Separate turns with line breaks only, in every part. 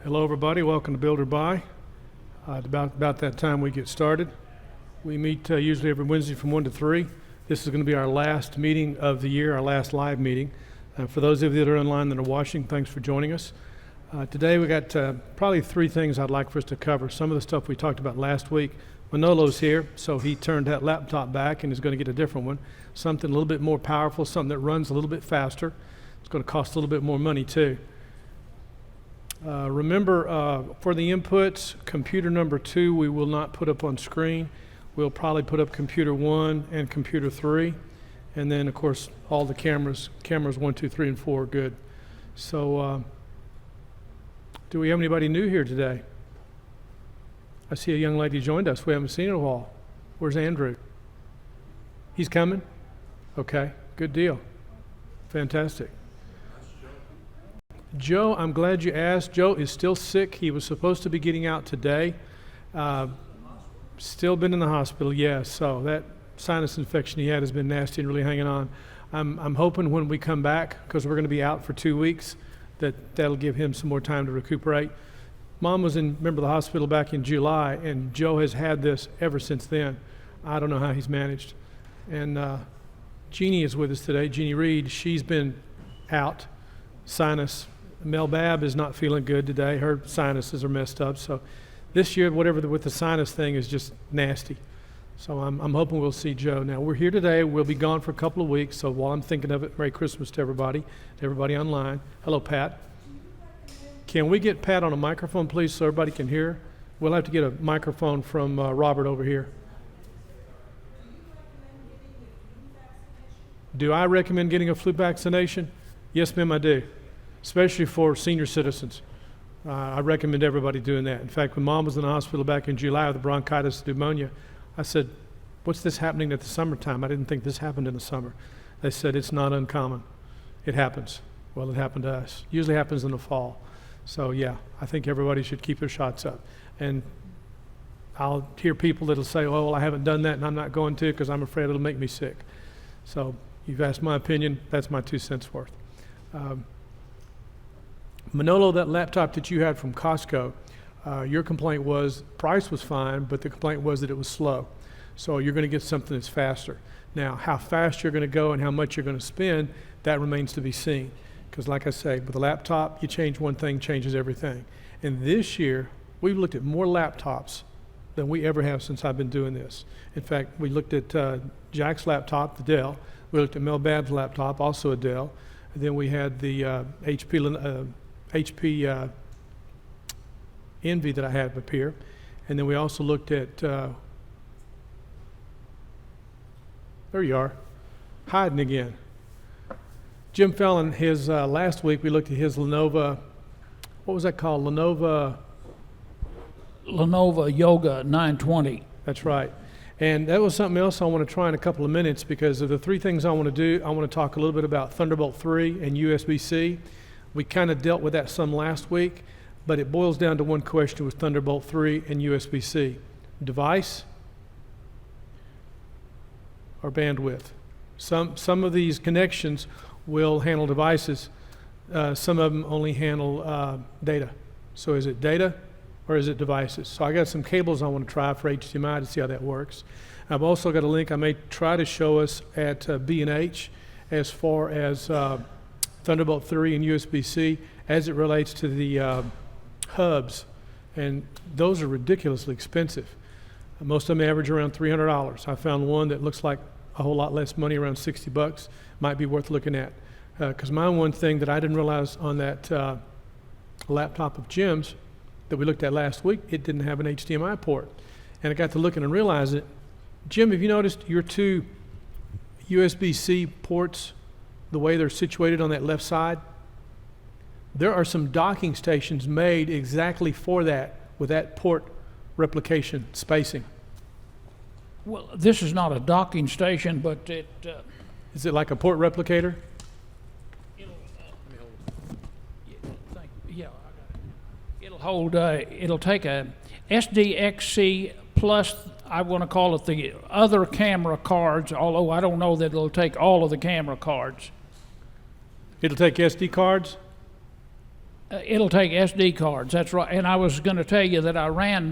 Hello everybody, welcome to Build or Buy. About that time we get started. We meet usually every Wednesday from 1 to 3. This is going to be our last meeting of the year, our last live meeting. For those of you that are online that are watching, thanks for joining us. Today we got probably three things I'd like for us to cover. Some of the stuff we talked about last week. Manolo's here, so he turned that laptop back and is going to get a different one. Something a little bit more powerful, something that runs a little bit faster. It's going to cost a little bit more money too. Remember, for the inputs, computer number 2 we will not put up on screen. We'll probably put up computer 1 and computer 3. And then, of course, all the cameras 1, 2, 3, and 4 are good. So, do we have anybody new here today? I see a young lady joined us. We haven't seen in a while. Where's Andrew? He's coming? Okay, good deal. Fantastic. Joe, I'm glad you asked. Joe is still sick. He was supposed to be getting out today. Still been in the hospital, yes. So that sinus infection he had has been nasty and really hanging on. I'm hoping when we come back, because we're going to be out for 2 weeks, that'll give him some more time to recuperate. Mom was in, remember, the hospital back in July, and Joe has had this ever since then. I don't know how he's managed. And Jeannie is with us today. Jeannie Reed, she's been out, sinus. Mel Babb is not feeling good today. Her sinuses are messed up. So this year, whatever with the sinus thing is just nasty. So I'm hoping we'll see Joe. Now, we're here today. We'll be gone for a couple of weeks. So while I'm thinking of it, Merry Christmas to everybody online. Hello, Pat. Can we get Pat on a microphone, please, so everybody can hear? We'll have to get a microphone from Robert over here. Do I recommend getting a flu vaccination? Yes, ma'am, I do. Especially for senior citizens. I recommend everybody doing that. In fact, when Mom was in the hospital back in July with bronchitis pneumonia, I said, what's this happening at the summertime? I didn't think this happened in the summer. They said, it's not uncommon. It happens. Well, it happened to us. Usually happens in the fall. So yeah, I think everybody should keep their shots up. And I'll hear people that'll say, oh, well, I haven't done that and I'm not going to because I'm afraid it'll make me sick. So you've asked my opinion, that's my 2 cents worth. Manolo, that laptop that you had from Costco, your complaint was price was fine, but the complaint was that it was slow. So you're going to get something that's faster. Now, how fast you're going to go and how much you're going to spend, that remains to be seen. Because like I say, with a laptop, you change one thing, changes everything. And this year, we've looked at more laptops than we ever have since I've been doing this. In fact, we looked at Jack's laptop, the Dell. We looked at Mel Babb's laptop, also a Dell. And then we had the HP Envy that I had up here. And then we also looked at, there you are, hiding again. Jim Fallon, his last week we looked at his Lenovo, what was that called? Lenovo
Yoga 920.
That's right. And that was something else I want to try in a couple of minutes because of the three things I want to do. I want to talk a little bit about Thunderbolt 3 and USB-C. We kind of dealt with that some last week, but it boils down to one question with Thunderbolt 3 and USB-C. Device or bandwidth? Some of these connections will handle devices. Some of them only handle data. So is it data or is it devices? So I got some cables I want to try for HDMI to see how that works. I've also got a link I may try to show us at B&H as far as Thunderbolt 3 and USB-C as it relates to the hubs. And those are ridiculously expensive. Most of them average around $300. I found one that looks like a whole lot less money, around $60. Might be worth looking at. Because my one thing that I didn't realize on that laptop of Jim's that we looked at last week, it didn't have an HDMI port. And I got to looking and realizing it. Jim, have you noticed your two USB-C ports, the way they're situated on that left side? There are some docking stations made exactly for that, with that port replication spacing.
Well, this is not a docking station, but it...
Is it like a port replicator?
Yeah, it'll hold, it'll take a SDXC plus, I want to call it the other camera cards, although I don't know that it'll take all of the camera cards.
It'll take SD cards?
It'll take SD cards, that's right. And I was going to tell you that I ran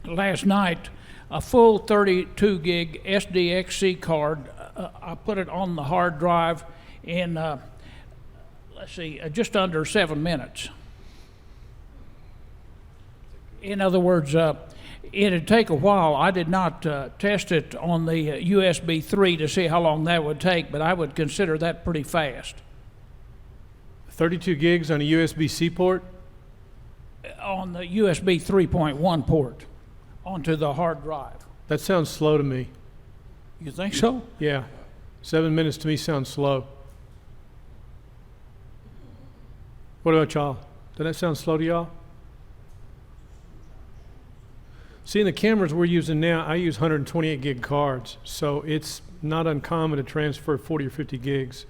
last night a full 32 gig SDXC card. I put it on the hard drive in, let's see, just under 7 minutes. In other words, it'd take a while. I did not test it on the USB 3 to see how long that would take, but I would consider that pretty fast.
32 gigs on a USB-C port?
On the USB 3.1 port onto the hard drive.
That sounds slow to me.
You think so?
Yeah. 7 minutes to me sounds slow. What about y'all? Does that sound slow to y'all? See, in the cameras we're using now, I use 128 gig cards, so it's not uncommon to transfer 40 or 50 gigs.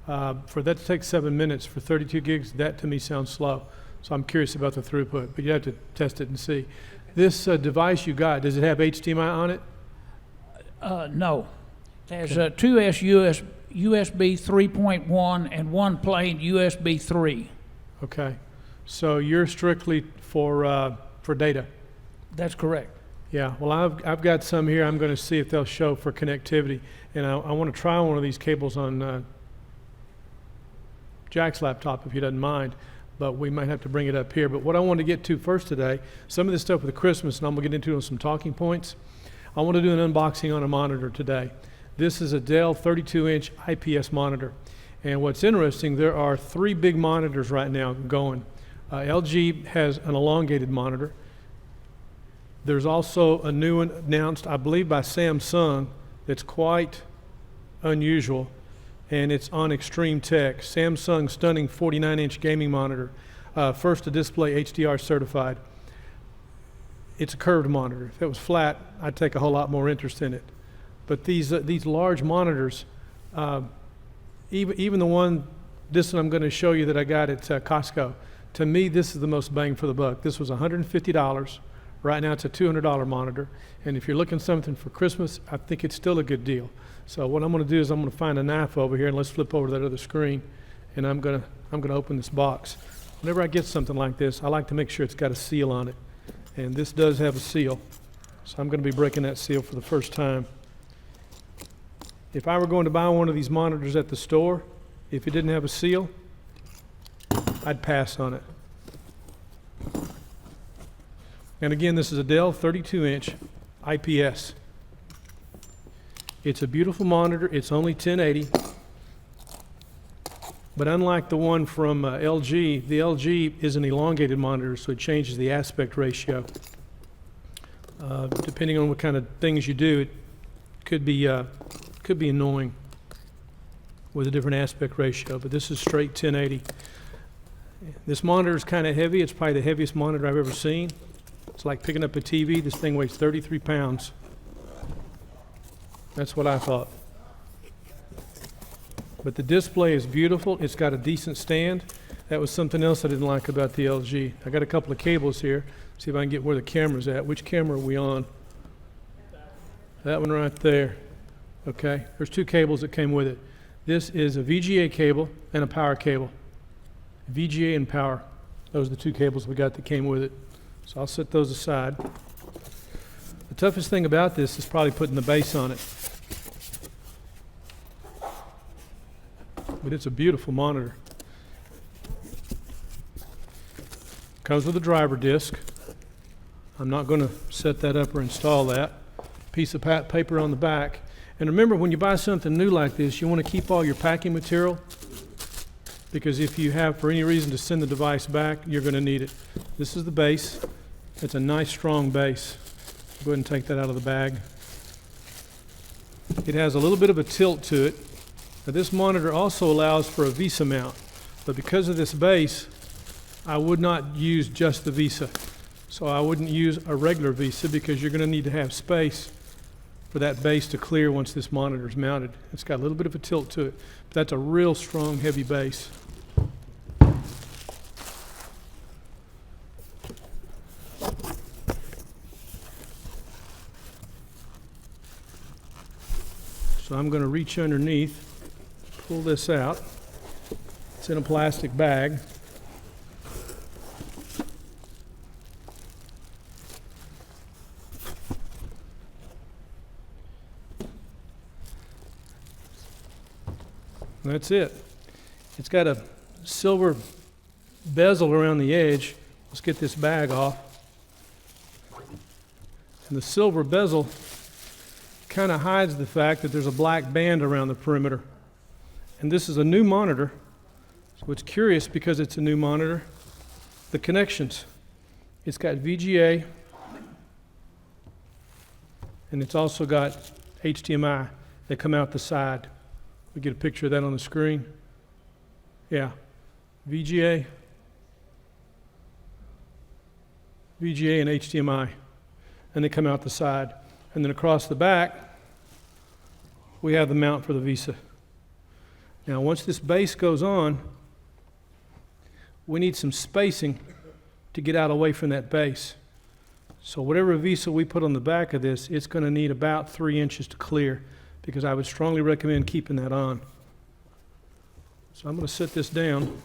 For that to take 7 minutes for 32 gigs, that to me sounds slow. So I'm curious about the throughput, but you have to test it and see. This device you got, does it have HDMI on it?
No. It has two USB 3.1 and one plain USB 3.
Okay. So you're strictly for data?
That's correct.
Yeah, well, I've got some here. I'm going to see if they'll show for connectivity. And I want to try one of these cables on Jack's laptop, if he doesn't mind. But we might have to bring it up here. But what I want to get to first today, some of this stuff with Christmas, and I'm going to get into some talking points. I want to do an unboxing on a monitor today. This is a Dell 32-inch IPS monitor. And what's interesting, there are 3 big monitors right now going. LG has an elongated monitor. There's also a new one announced, I believe, by Samsung that's quite unusual, and it's on Extreme Tech. Samsung's stunning 49-inch gaming monitor, first to display HDR certified. It's a curved monitor. If it was flat, I'd take a whole lot more interest in it. But these large monitors, even the one, this one I'm going to show you that I got at Costco, to me, this is the most bang for the buck. This was $150. Right now it's a $200 monitor, and if you're looking something for Christmas, I think it's still a good deal. So what I'm going to do is I'm going to find a knife over here, and let's flip over to that other screen, and I'm going to open this box. Whenever I get something like this, I like to make sure it's got a seal on it, and this does have a seal, so I'm going to be breaking that seal for the first time. If I were going to buy one of these monitors at the store, if it didn't have a seal, I'd pass on it. And again, this is a Dell 32-inch IPS. It's a beautiful monitor. It's only 1080. But unlike the one from LG, the LG is an elongated monitor, so it changes the aspect ratio. Depending on what kind of things you do, it could be annoying with a different aspect ratio, but this is straight 1080. This monitor is kind of heavy. It's probably the heaviest monitor I've ever seen. It's like picking up a TV. This thing weighs 33 pounds. That's what I thought. But the display is beautiful. It's got a decent stand. That was something else I didn't like about the LG. I got a couple of cables here. See if I can get where the camera's at. Which camera are we on? That one right there. Okay, there's 2 cables that came with it. This is a VGA cable and a power cable. VGA and power. Those are the 2 cables we got that came with it. So I'll set those aside. The toughest thing about this is probably putting the base on it. But it's a beautiful monitor. Comes with a driver disc. I'm not going to set that up or install that. Piece of paper on the back. And remember, when you buy something new like this, you want to keep all your packing material, because if you have, for any reason, to send the device back, you're going to need it. This is the base. It's a nice, strong base. Go ahead and take that out of the bag. It has a little bit of a tilt to it. Now, this monitor also allows for a VESA mount, but because of this base, I would not use just the VESA. So I wouldn't use a regular VESA, because you're going to need to have space for that base to clear once this monitor is mounted. It's got a little bit of a tilt to it, but that's a real strong, heavy base. So I'm going to reach underneath, pull this out. It's in a plastic bag. And that's it. It's got a silver bezel around the edge. Let's get this bag off. And the silver bezel kind of hides the fact that there's a black band around the perimeter. And this is a new monitor. So it's curious because it's a new monitor. The connections. It's got VGA, and it's also got HDMI that come out the side. We get a picture of that on the screen. Yeah, VGA, and HDMI, and they come out the side. And then across the back, we have the mount for the VESA. Now, once this base goes on, we need some spacing to get out away from that base. So whatever VESA we put on the back of this, it's going to need about 3 inches to clear, because I would strongly recommend keeping that on. So I'm going to set this down.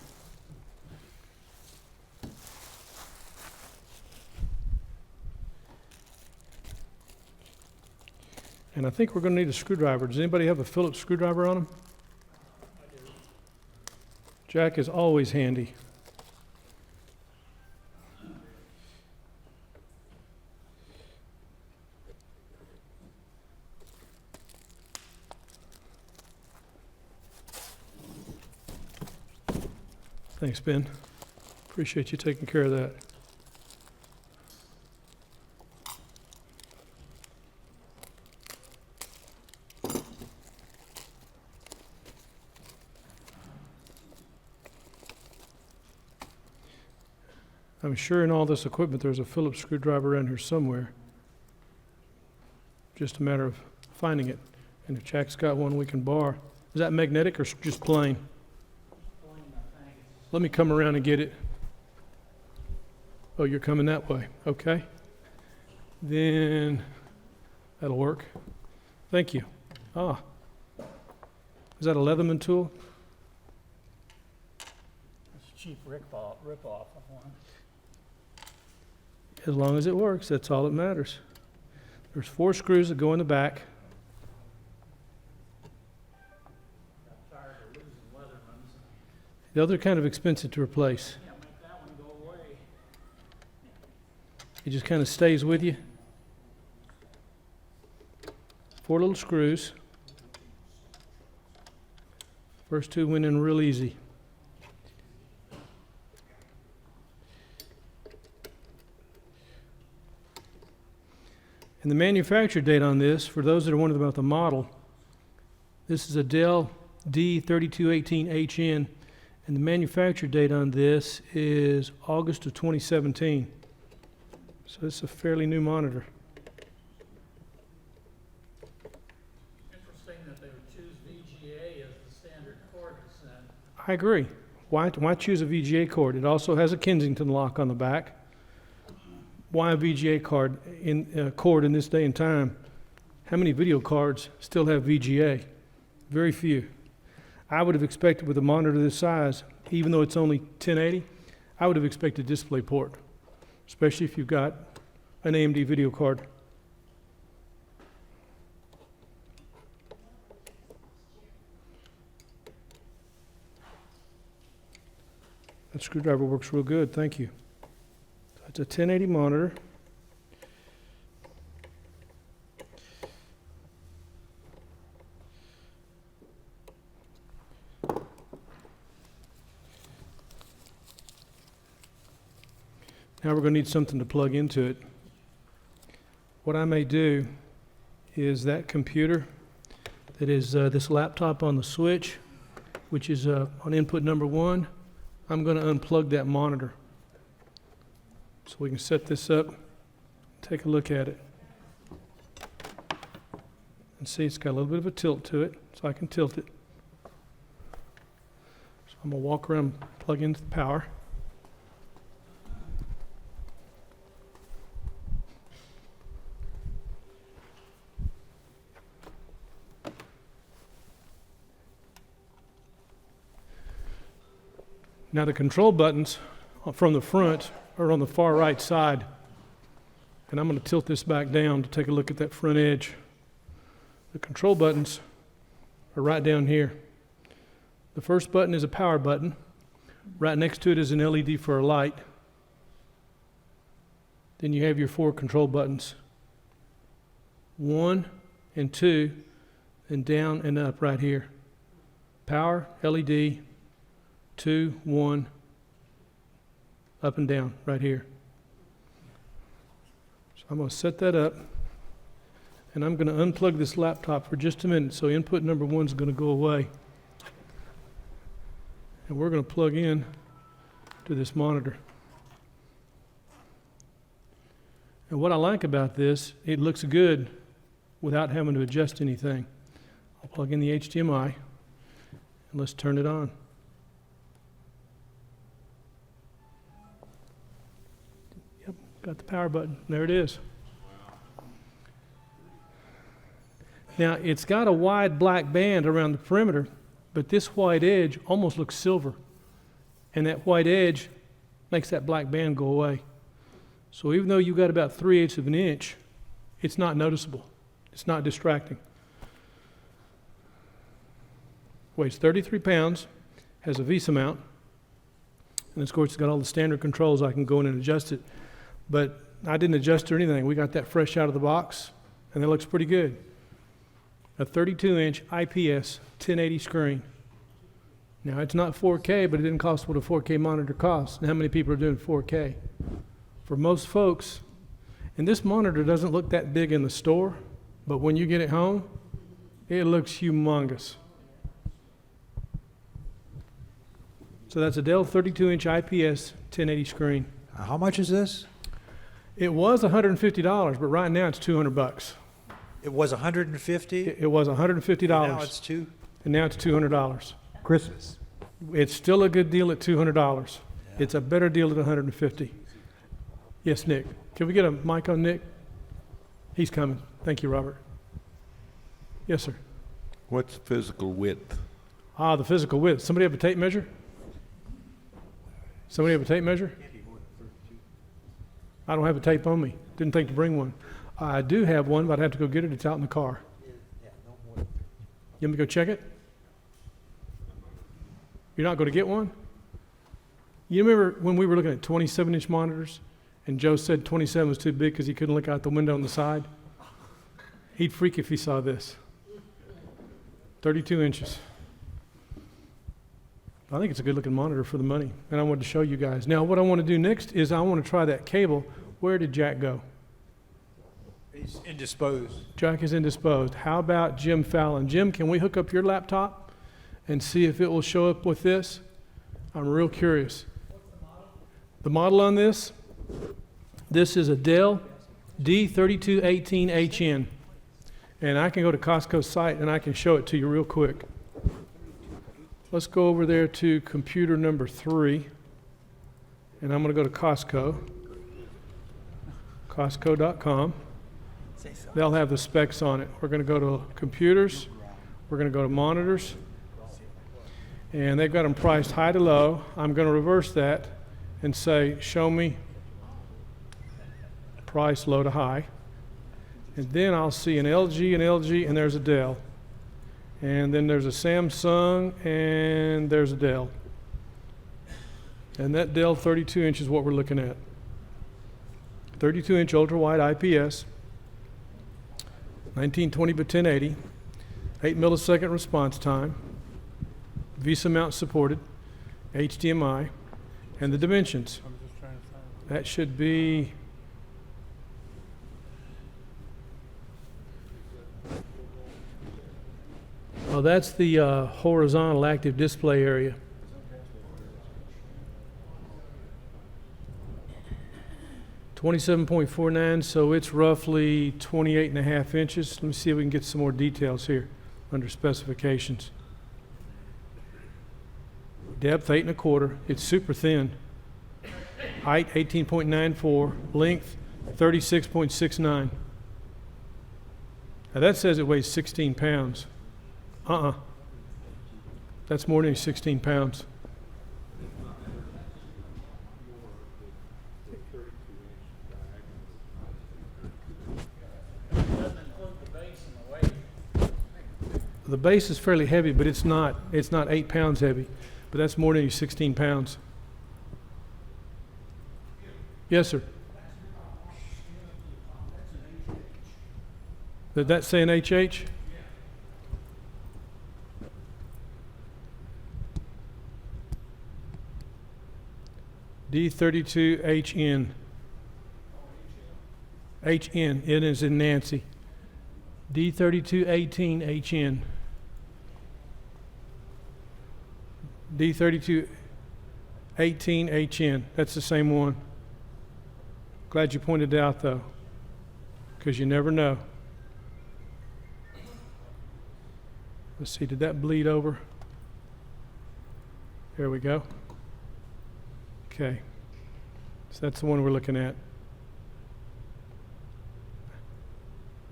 And I think we're going to need a screwdriver. Does anybody have a Phillips screwdriver on them? I do. Jack is always handy. Thanks, Ben. Appreciate you taking care of that. I'm sure in all this equipment there's a Phillips screwdriver around here somewhere. Just a matter of finding it. And if Jack's got one we can borrow. Is that magnetic or just plain? Let me come around and get it. Oh, you're coming that way. Okay. Then that'll work. Thank you. Ah. Is that a Leatherman tool?
It's a cheap rip-off of one.
As long as it works, that's all that matters. There's 4 screws that go in the back. The other kind of expensive to replace.
Can't make that one go away.
It just kind of stays with you. 4 little screws. First 2 went in real easy. And the manufacture date on this, for those that are wondering about the model, this is a Dell D3218HN. And the manufacture date on this is August of 2017. So it's a fairly new monitor.
Interesting that they would choose VGA as the standard cord to send.
I agree. Why choose a VGA cord? It also has a Kensington lock on the back. Why a VGA cord in this day and time? How many video cards still have VGA? Very few. I would have expected with a monitor this size, even though it's only 1080, I would have expected DisplayPort, especially if you've got an AMD video card. That screwdriver works real good, thank you. So it's a 1080 monitor. Now we're going to need something to plug into it. What I may do is that computer that is this laptop on the switch, which is on input number 1, I'm going to unplug that monitor so we can set this up, take a look at it. And see, it's got a little bit of a tilt to it, so I can tilt it. So I'm going to walk around, plug into the power. Now the control buttons from the front are on the far right side. And I'm going to tilt this back down to take a look at that front edge. The control buttons are right down here. The first button is a power button. Right next to it is an LED for a light. Then you have your 4 control buttons. 1 and 2, and down and up right here. Power, LED, 2, 1, up and down right here. So I'm going to set that up, and I'm going to unplug this laptop for just a minute, so input number 1 is going to go away. And we're going to plug in to this monitor. And what I like about this, it looks good without having to adjust anything. I'll plug in the HDMI, and let's turn it on. Yep, got the power button. There it is. Now, it's got a wide black band around the perimeter, but this white edge almost looks silver. And that white edge makes that black band go away. So even though you've got about 3/8 of an inch, it's not noticeable. It's not distracting. Weighs 33 pounds, has a VESA mount, and of course it's got all the standard controls. I can go in and adjust it. But I didn't adjust or anything. We got that fresh out of the box, and it looks pretty good. A 32-inch IPS 1080 screen. Now, it's not 4K, but it didn't cost what a 4K monitor costs. And how many people are doing 4K? For most folks, and this monitor doesn't look that big in the store, but when you get it home, it looks humongous. So that's a Dell 32-inch IPS 1080 screen.
How much is this?
It was $150, but right now it's $200.
It was 150.
It was $150.
Now it's two.
And now it's $200.
Christmas.
It's still a good deal at $200.
Yeah.
It's a better deal at $150. Yes, Nick. Can we get a mic on Nick? He's coming. Thank you, Robert. Yes, sir.
What's physical width?
Ah, the physical width. Somebody have a tape measure? Somebody have a tape measure? I don't have a tape on me. Didn't think to bring one. I do have one, but I'd have to go get it. It's out in the car. You want me to go check it? You're not going to get one? You remember when we were looking at 27-inch monitors, and Joe said 27 was too big because he couldn't look out the window on the side? He'd freak if he saw this. 32 inches. I think it's a good-looking monitor for the money, and I wanted to show you guys. Now, what I want to do next is I want to try that cable. Where did Jack go?
He's indisposed.
Jack is indisposed. How about Jim Fallon? Jim, can we hook up your laptop and see if it will show up with this? I'm real curious. What's the model? The model on this is a Dell D3218HN. And I can go to Costco's site and I can show it to you real quick. Let's go over there to computer number 3. And I'm going to go to Costco. Costco.com. They'll have the specs on it. We're going to go to computers. We're going to go to monitors. And they've got them priced high to low. I'm going to reverse that and say, show me price low to high. And then I'll see an LG, and there's a Dell. And then there's a Samsung, and there's a Dell. And that Dell 32 inch is what we're looking at. 32-inch ultra-wide IPS, 1920 by 1080, 8 millisecond response time, VESA mount supported, HDMI, and the dimensions. That should be oh, that's the horizontal active display area. .49, so it's roughly 28.5 inches. Let me see if we can get some more details here under specifications. Depth 8 1/4. It's super thin. Height 18.94. Length 36.69. Now that says it weighs 16 pounds. That's more than 16 pounds. The base is fairly heavy, but it's not 8 pounds heavy, but that's more than 16 pounds. Yes, sir. Did that say an HH? D32HN. HN, it is in Nancy. D3218HN. D3218HN. That's the same one. Glad you pointed it out, though, because you never know. Let's see, did that bleed over? There we go. Okay. So that's the one we're looking at.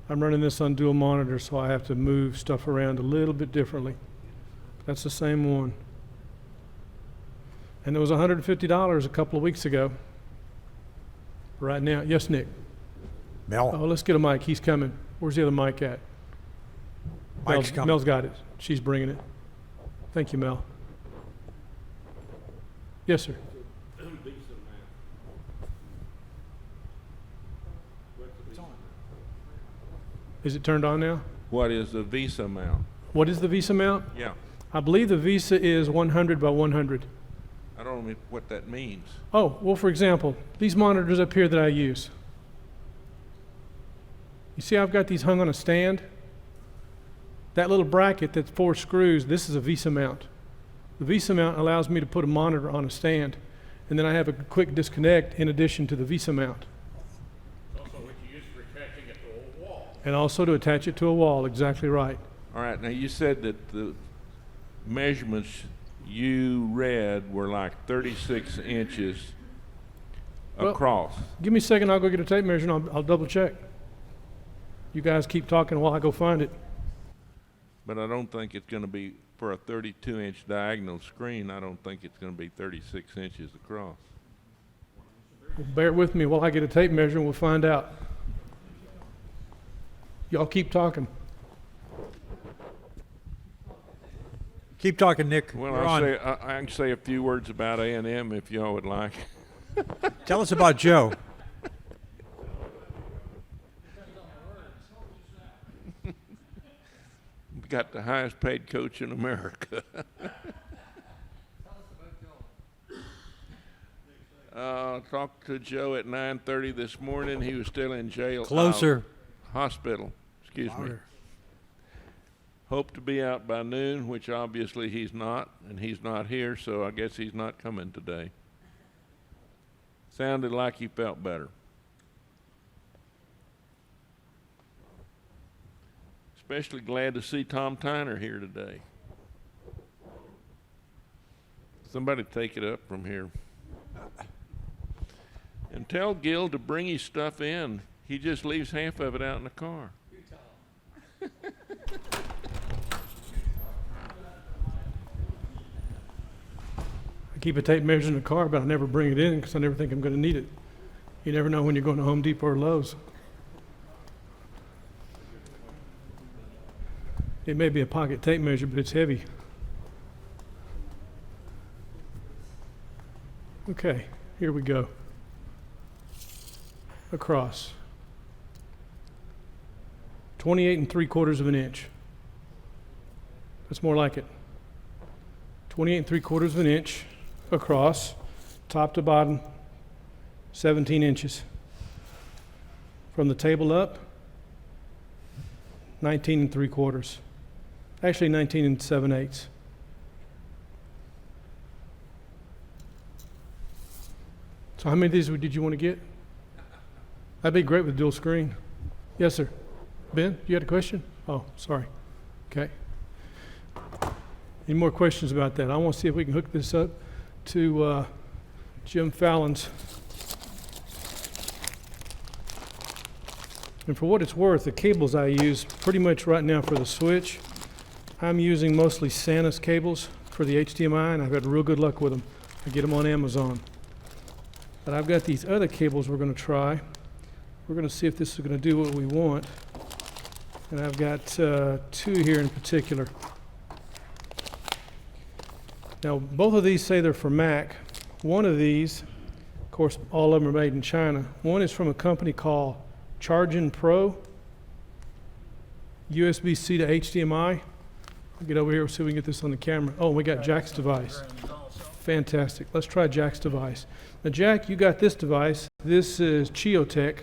I'm running this on dual monitor, so I have to move stuff around a little bit differently. That's the same one. And it was $150 a couple of weeks ago. Right now, yes, Nick?
Mel,
Oh, let's get a mic. He's coming. Where's the other mic at?
Mike's coming.
Mel's got it. She's bringing it. Thank you, Mel. Yes, sir. Is it turned on now?
What is the VESA mount?
What is the VESA mount?
Yeah,
I believe the VESA is 100 by 100.
I don't know what that means.
Oh, well, for example, these monitors up here that I use. You see I've got these hung on a stand? That little bracket that's 4 screws, this is a VESA mount. The VESA mount allows me to put a monitor on a stand, and then I have a quick disconnect in addition to the VESA mount.
Also, what you use for attaching it to a wall.
And also to attach it to a wall, exactly right.
All right, now you said that the measurements you read were like 36 inches
Well-
across.
Give me a second, I'll go get a tape measure and I'll double check. You guys keep talking while I go find it.
But I don't think it's going to be, for a 32-inch diagonal screen, I don't think it's going to be 36 inches across.
Well, bear with me while I get a tape measure and we'll find out. Y'all keep talking.
keep talking, Nick.
Well,
You're on.
I can say a few words about A&M if y'all would like.
Tell us about Joe.
We got the highest paid coach in America. Talked to Joe at 9:30 this morning. He was still in jail.
Closer.
Hospital. Excuse me.
Louder.
Hope to be out by noon, which obviously he's not, and he's not here, so I guess he's not coming today. Sounded like he felt better. Especially glad to see Tom Tyner here today. Somebody take it up from here. And tell Gil to bring his stuff in. He just leaves half of it out in the car.
I keep a tape measure in the car, but I never bring it in because I never think I'm going to need it. You never know when you're going to Home Depot or Lowe's. It may be a pocket tape measure, but it's heavy. Okay, here we go. Across. 28 3/4 of an inch. That's more like it. 28 3/4 of an inch across, top to bottom, 17 inches. From the table up, 19 3/4. Actually 19 7/8. So how many of these did you want to get? That'd be great with dual screen. Yes, sir. Ben, you had a question? Oh, sorry. Okay. Any more questions about that? I want to see if we can hook this up to Jim Fallon's. And for what it's worth, the cables I use pretty much right now for the switch, I'm using mostly Sanus cables for the HDMI, and I've had real good luck with them. I get them on Amazon. But I've got these other cables we're going to try. We're going to see if this is going to do what we want. And I've got two here in particular. Now, both of these say they're for Mac. One of these, of course, all of them are made in China. One is from a company called Chargin Pro, USB-C to HDMI. I'll get over here and see if we can get this on the camera. Oh, we got Jack's device. Fantastic. Let's try Jack's device. Now, Jack, you got this device. This is Chiotech,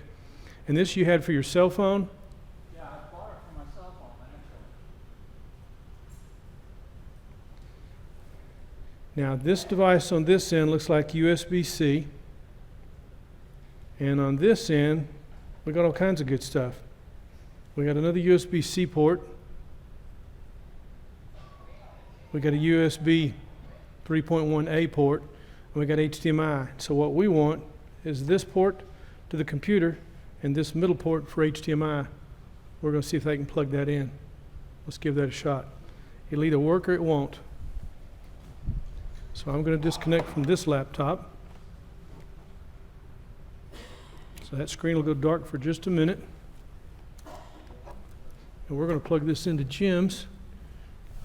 and this you had for your cell phone.
Yeah, I bought it for my cell phone, actually.
Now, this device on this end looks like USB-C, and on this end, we got all kinds of good stuff. We got another USB-C port. We got a USB 3.1A port, and we got HDMI. So what we want is this port to the computer and this middle port for HDMI. We're going to see if they can plug that in. Let's give that a shot. It'll either work or it won't. So I'm going to disconnect from this laptop. So that screen will go dark for just a minute. And we're going to plug this into Jim's.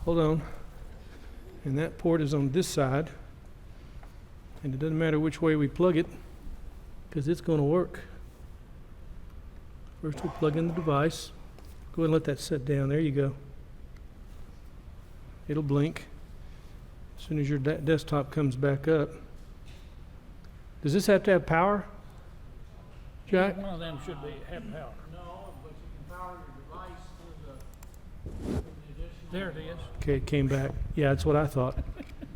Hold on. And that port is on this side. And it doesn't matter which way we plug it, because it's going to work. First we'll plug in the device. Go ahead and let that set down. There you go. It'll blink as soon as your desktop comes back up. Does this have to have power, Jack?
One of them should have power. No, but you can power your device through the There it is.
Okay, it came back. Yeah, that's what I thought.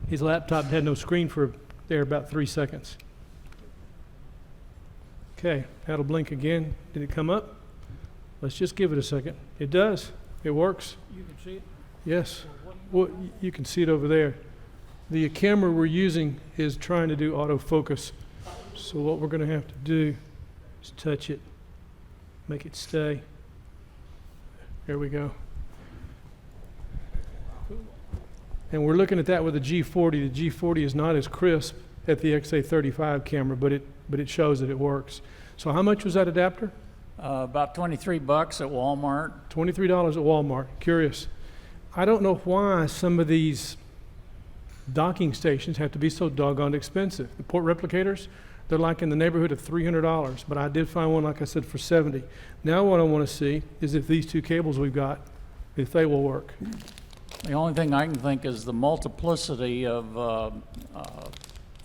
His laptop had no screen for there about 3 seconds. Okay, that'll blink again. Did it come up? Let's just give it a second. It does. It works.
You can see it?
Yes. Well, you can see it over there. The camera we're using is trying to do autofocus. So what we're going to have to do is touch it, make it stay. There we go. And we're looking at that with a G40. The G40 is not as crisp at the XA35 camera, but it shows that it works. So how much was that adapter?
About $23 at Walmart.
$23 at Walmart. Curious. I don't know why some of these docking stations have to be so doggone expensive. The port replicators, they're like in the neighborhood of $300, but I did find one, like I said, for $70. Now what I want to see is if these two cables we've got, if they will work.
The only thing I can think is the multiplicity of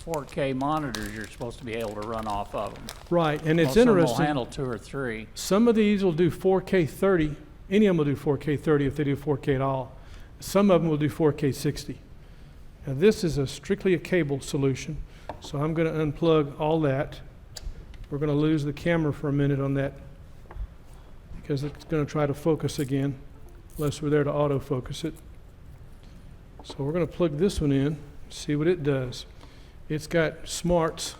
4K monitors you're supposed to be able to run off of them.
Right, and it's
Most of them will
interesting.
handle 2 or 3.
Some of these will do 4K 30. Any of them will do 4K 30 if they do 4K at all. Some of them will do 4K 60. Now this is strictly a cable solution, so I'm going to unplug all that. We're going to lose the camera for a minute on that because it's going to try to focus again, unless we're there to autofocus it. So we're going to plug this one in, see what it does. It's got smarts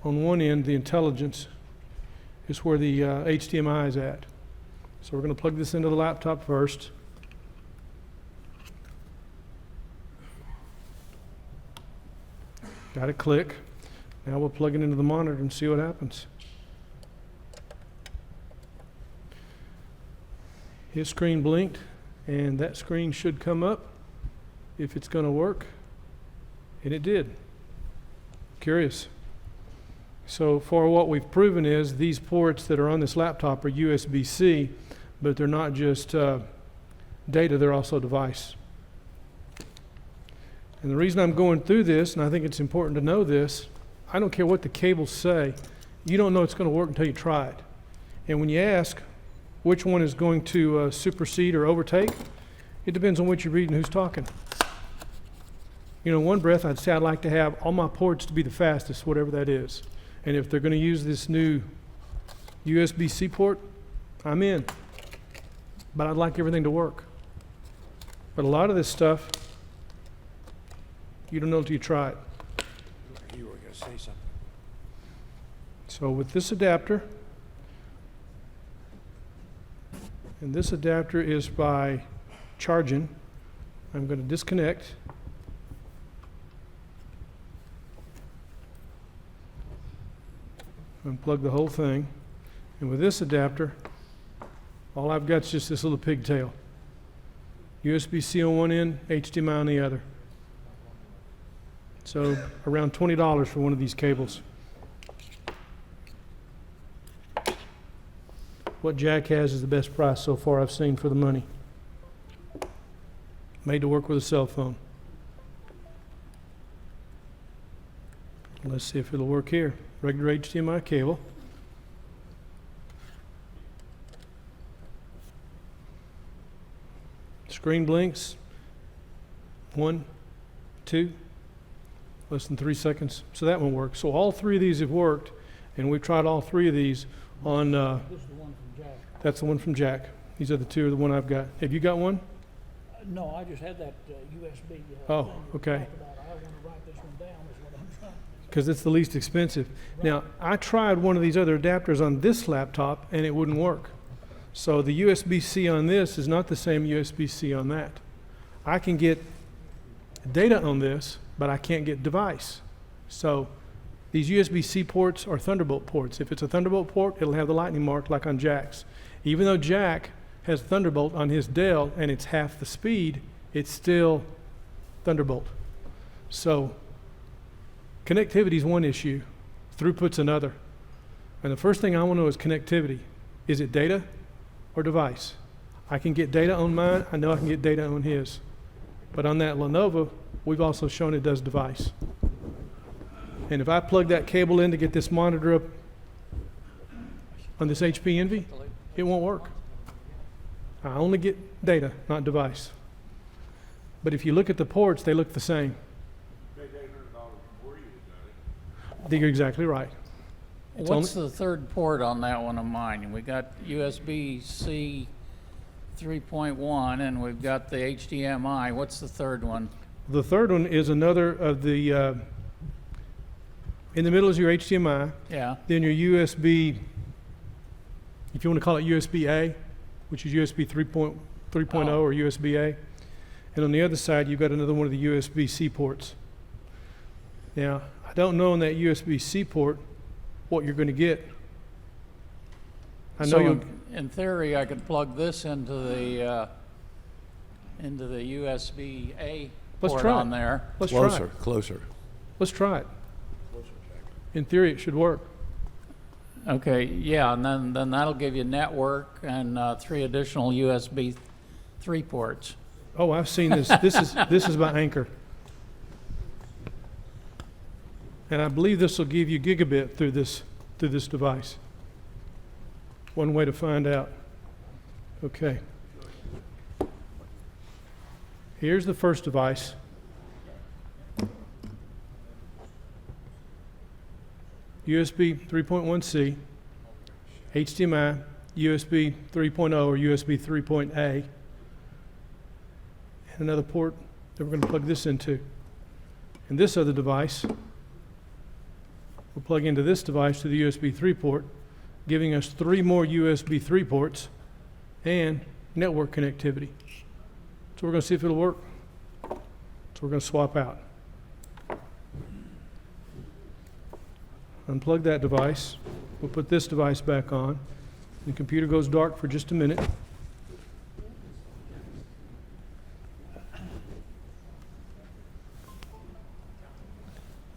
on one end. The intelligence is where the HDMI is at. So we're going to plug this into the laptop first. Got it click. Now we'll plug it into the monitor and see what happens. His screen blinked, and that screen should come up if it's going to work. And it did. Curious. So for what we've proven is these ports that are on this laptop are USB-C, but they're not just data, they're also device. And the reason I'm going through this, and I think it's important to know this, I don't care what the cables say, you don't know it's going to work until you try it. And when you ask which one is going to supersede or overtake, it depends on what you're reading, who's talking. You know, in one breath, I'd say I'd like to have all my ports to be the fastest, whatever that is. And if they're going to use this new USB-C port, I'm in. But I'd like everything to work. But a lot of this stuff, you don't know until you try it.
You were going to say something.
So with this adapter, and this adapter is by Chargin, I'm going to disconnect. Unplug the whole thing. And with this adapter, All I've got is just this little pigtail. USB-C on one end, HDMI on the other. So around $20 for one of these cables. What Jack has is the best price so far I've seen for the money. Made to work with a cell phone. Let's see if it'll work here. Regular HDMI cable. Screen blinks. 1, 2, less than 3 seconds. So that one works. So all three of these have worked, and we've tried all three of these on.
This is the one from Jack.
That's the one from Jack. These are the two of the one I've got. Have you got one?
No, I just had that USB.
Oh,
thing
okay.
we talked about. I want to write this one down is what I'm trying.
Because it's the least expensive. Now, I tried one of these other adapters on this laptop, and it wouldn't work. So the USB-C on this is not the same USB-C on that. I can get data on this, but I can't get device. So these USB-C ports are Thunderbolt ports. If it's a Thunderbolt port, it'll have the lightning mark like on Jack's. Even though Jack has Thunderbolt on his Dell and it's half the speed, it's still Thunderbolt. So connectivity is one issue, throughput's another. And the first thing I want to know is connectivity. Is it data or device? I can get data on mine, I know I can get data on his. But on that Lenovo, we've also shown it does device. And if I plug that cable in to get this monitor up on this HP Envy, it won't work. I only get data, not device. But if you look at the ports, they look the same. You're exactly right. It's
What's the third port on that one of mine? We got USB-C 3.1 and we've got the HDMI. What's the third one?
The third one is another of the, in the middle is your HDMI,
Yeah,
then your USB, if you want to call it USB-A, which is USB 3.0
Oh.
or USB-A. And on the other side, you've got another one of the USB-C ports. Now, I don't know on that USB-C port what you're going to get. I know
so
you'll,
in theory, I could plug this into the USB-A
Let's
port
try
on
it.
there.
let's try
Closer,
it.
closer.
Let's try it.
Closer, Jack.
In theory, it should work.
Okay, yeah, and then that'll give you network and 3 additional USB 3 ports.
Oh, I've seen this. This is by Anchor. And I believe this will give you gigabit through this device. One way to find out. Okay. Here's the first device. USB 3.1C, HDMI, USB 3.0 or USB 3.A, and another port that we're going to plug this into. And this other device will plug into this device to the USB 3 port, giving us 3 more USB 3 ports and network connectivity. So we're going to see if it'll work. So we're going to swap out. Unplug that device. We'll put this device back on. The computer goes dark for just a minute.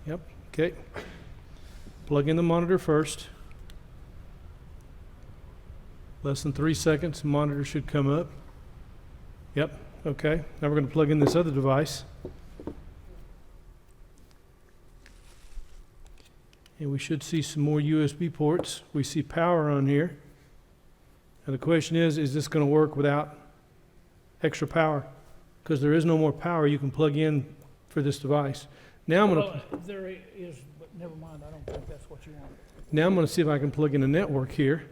Yep, okay. Plug in the monitor first. Less than 3 seconds, the monitor should come up. Yep, okay. Now we're going to plug in this other device. And we should see some more USB ports. We see power on here. And the question is this going to work without extra power? Because there is no more power you can plug in for this device. Now I'm going to
There is, but never mind, I don't think that's what you want.
Now I'm going to see if I can plug in a network here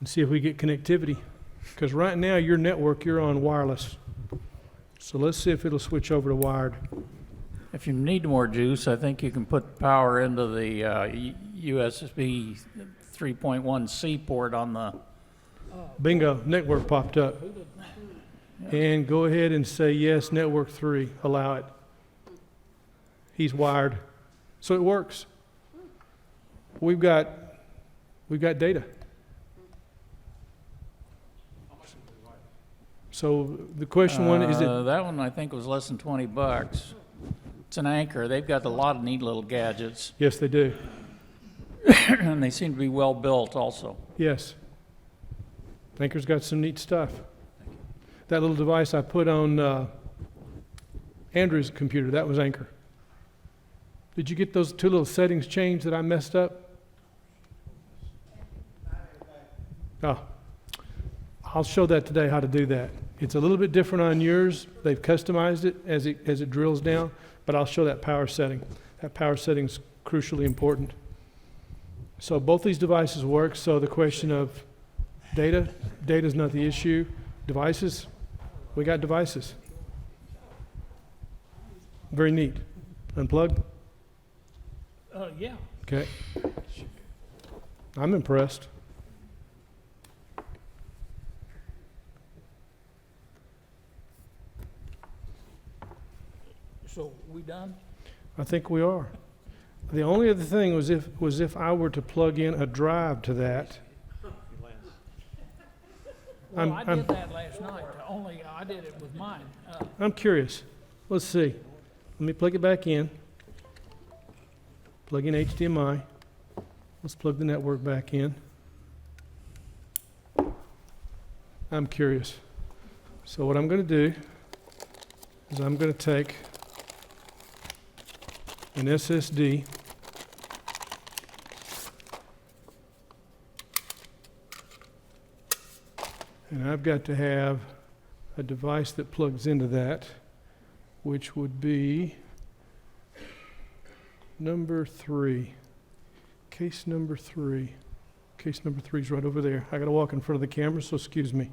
and see if we get connectivity. Because right now your network, you're on wireless. So let's see if it'll switch over to wired.
If you need more juice, I think you can put power into the USB 3.1C port on the.
Bingo, network popped up. And go ahead and say yes, network 3, allow it. He's wired. So it works. We've got data. So the question one, is it,
That one I think was less than 20 bucks. It's an Anchor. They've got a lot of neat little gadgets,
yes, they do.
and they seem to be well built also.
Yes. Anchor's got some neat stuff. That little device I put on Andrew's computer, that was Anchor. Did you get those two little settings changed that I messed up? Oh, I'll show that today how to do that. It's a little bit different on yours. They've customized it as it drills down, but I'll show that power setting. That power setting's crucially important. So both these devices work. So the question of data's not the issue. Devices, we got devices. Very neat. Unplugged?
Yeah.
Okay. I'm impressed.
So we done?
I think we are. The only other thing was if I were to plug in a drive to that.
Well, I did that last night, only I did it with mine.
I'm curious. Let's see. Let me plug it back in. Plug in HDMI. Let's plug the network back in. I'm curious. So what I'm going to do is I'm going to take an SSD and I've got to have a device that plugs into that, which would be number 3. Case number 3. Case number 3 is right over there. I got to walk in front of the camera, so excuse me.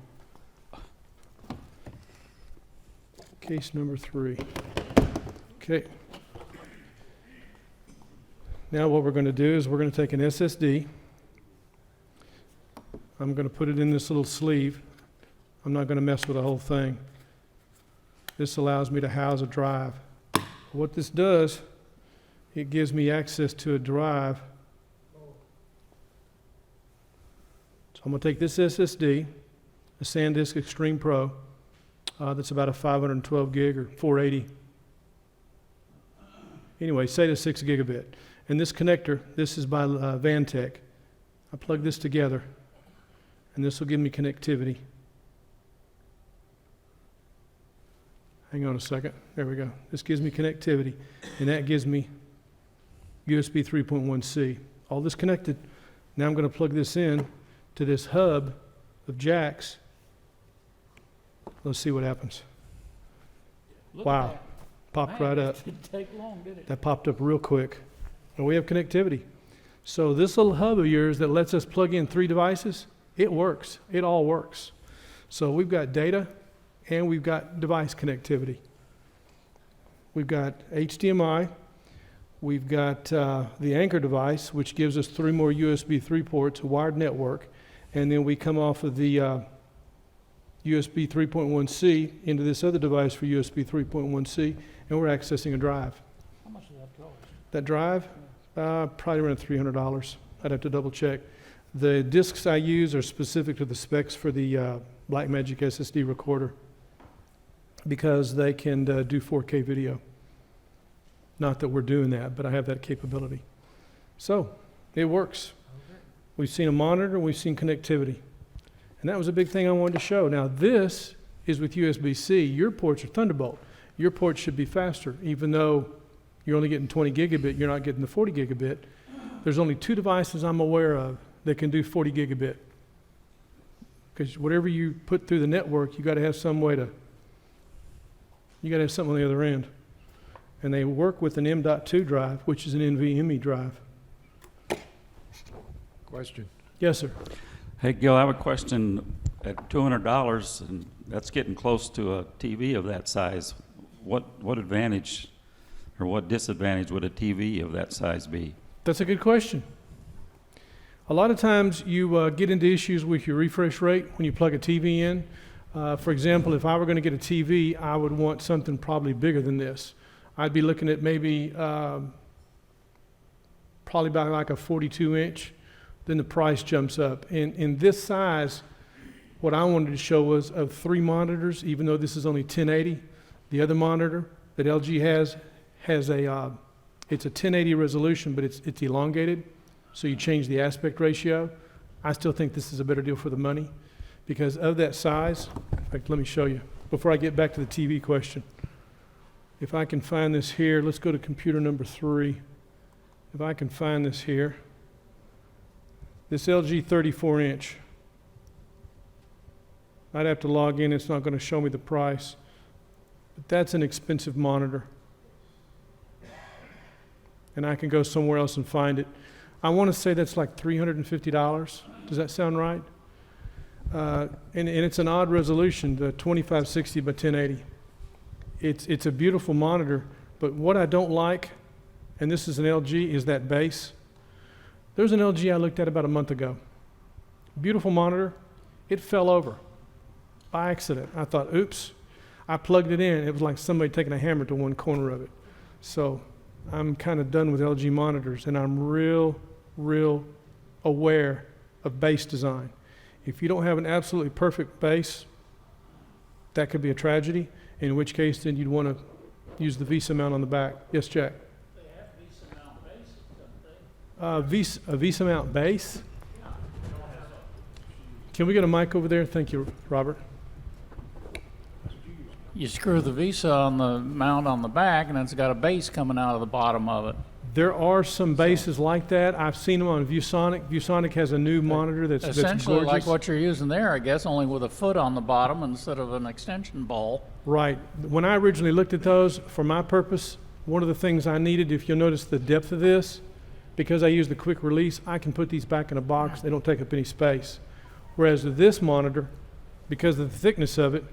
Case number 3. Okay. Now what we're going to do is we're going to take an SSD. I'm going to put it in this little sleeve. I'm not going to mess with the whole thing. This allows me to house a drive. What this does, it gives me access to a drive. So I'm going to take this SSD, a SanDisk Extreme Pro, that's about a 512 gig or 480. Anyway, say to 6 gigabit. And this connector, this is by Vantech. I plug this together, and this will give me connectivity. Hang on a second. There we go. This gives me connectivity, and that gives me USB 3.1C. All this connected. Now I'm going to plug this in to this hub of jacks. Let's see what happens.
Look
Wow.
at that.
Popped
Man,
right
it
up.
didn't take long, did it?
That popped up real quick. And we have connectivity. So this little hub of yours that lets us plug in 3 devices, it works. It all works. So we've got data and we've got device connectivity. We've got HDMI. We've got the Anchor device, which gives us 3 more USB 3 ports, a wired network. And then we come off of the USB 3.1C into this other device for USB 3.1C, and we're accessing a drive.
How much does that cost?
That drive, probably around $300. I'd have to double check. The discs I use are specific to the specs for the Blackmagic SSD recorder because they can do 4K video. Not that we're doing that, but I have that capability. So it works. We've seen a monitor, we've seen connectivity. And that was a big thing I wanted to show. Now this is with USB-C. Your ports are Thunderbolt. Your ports should be faster, even though you're only getting 20 gigabit, you're not getting the 40 gigabit. There's only 2 devices I'm aware of that can do 40 gigabit. Because whatever you put through the network, you got to have some way to, you got to have something on the other end. And they work with an M.2 drive, which is an NVMe drive.
Question.
Yes, sir.
Hey, Gil, I have a question. At $200, and that's getting close to a TV of that size, what advantage or what disadvantage would a TV of that size be?
That's a good question. A lot of times you get into issues with your refresh rate when you plug a TV in. For example, if I were going to get a TV, I would want something probably bigger than this. I'd be looking at maybe probably about like a 42-inch. Then the price jumps up. In this size, What I wanted to show was of 3 monitors, even though this is only 1080, the other monitor that LG has a, it's a 1080 resolution, but it's elongated, so you change the aspect ratio. I still think this is a better deal for the money because of that size. In fact, let me show you before I get back to the TV question. If I can find this here, let's go to computer number 3. If I can find this here, this LG 34-inch. I'd have to log in, it's not going to show me the price. But that's an expensive monitor. And I can go somewhere else and find it. I want to say that's like $350. Does that sound right? And it's an odd resolution, the 2560 by 1080. It's a beautiful monitor, but what I don't like, and this is an LG, is that base. There's an LG I looked at about a month ago. Beautiful monitor. It fell over by accident. I thought, oops. I plugged it in. It was like somebody taking a hammer to one corner of it. So I'm kind of done with LG monitors, and I'm real aware of base design. If you don't have an absolutely perfect base, that could be a tragedy, in which case then you'd want to use the VESA mount on the back. Yes, Jack?
They have VESA mount bases, don't they?
A VESA mount base? Can we get a mic over there? Thank you, Robert.
You screw the VESA on the mount on the back, and it's got a base coming out of the bottom of it.
There are some bases like that. I've seen them on ViewSonic. ViewSonic has a new monitor that's
Essentially
gorgeous.
like what you're using there, I guess, only with a foot on the bottom instead of an extension ball.
Right. When I originally looked at those, for my purpose, one of the things I needed, if you'll notice the depth of this, because I use the quick release, I can put these back in a box. They don't take up any space. Whereas with this monitor, because of the thickness of it,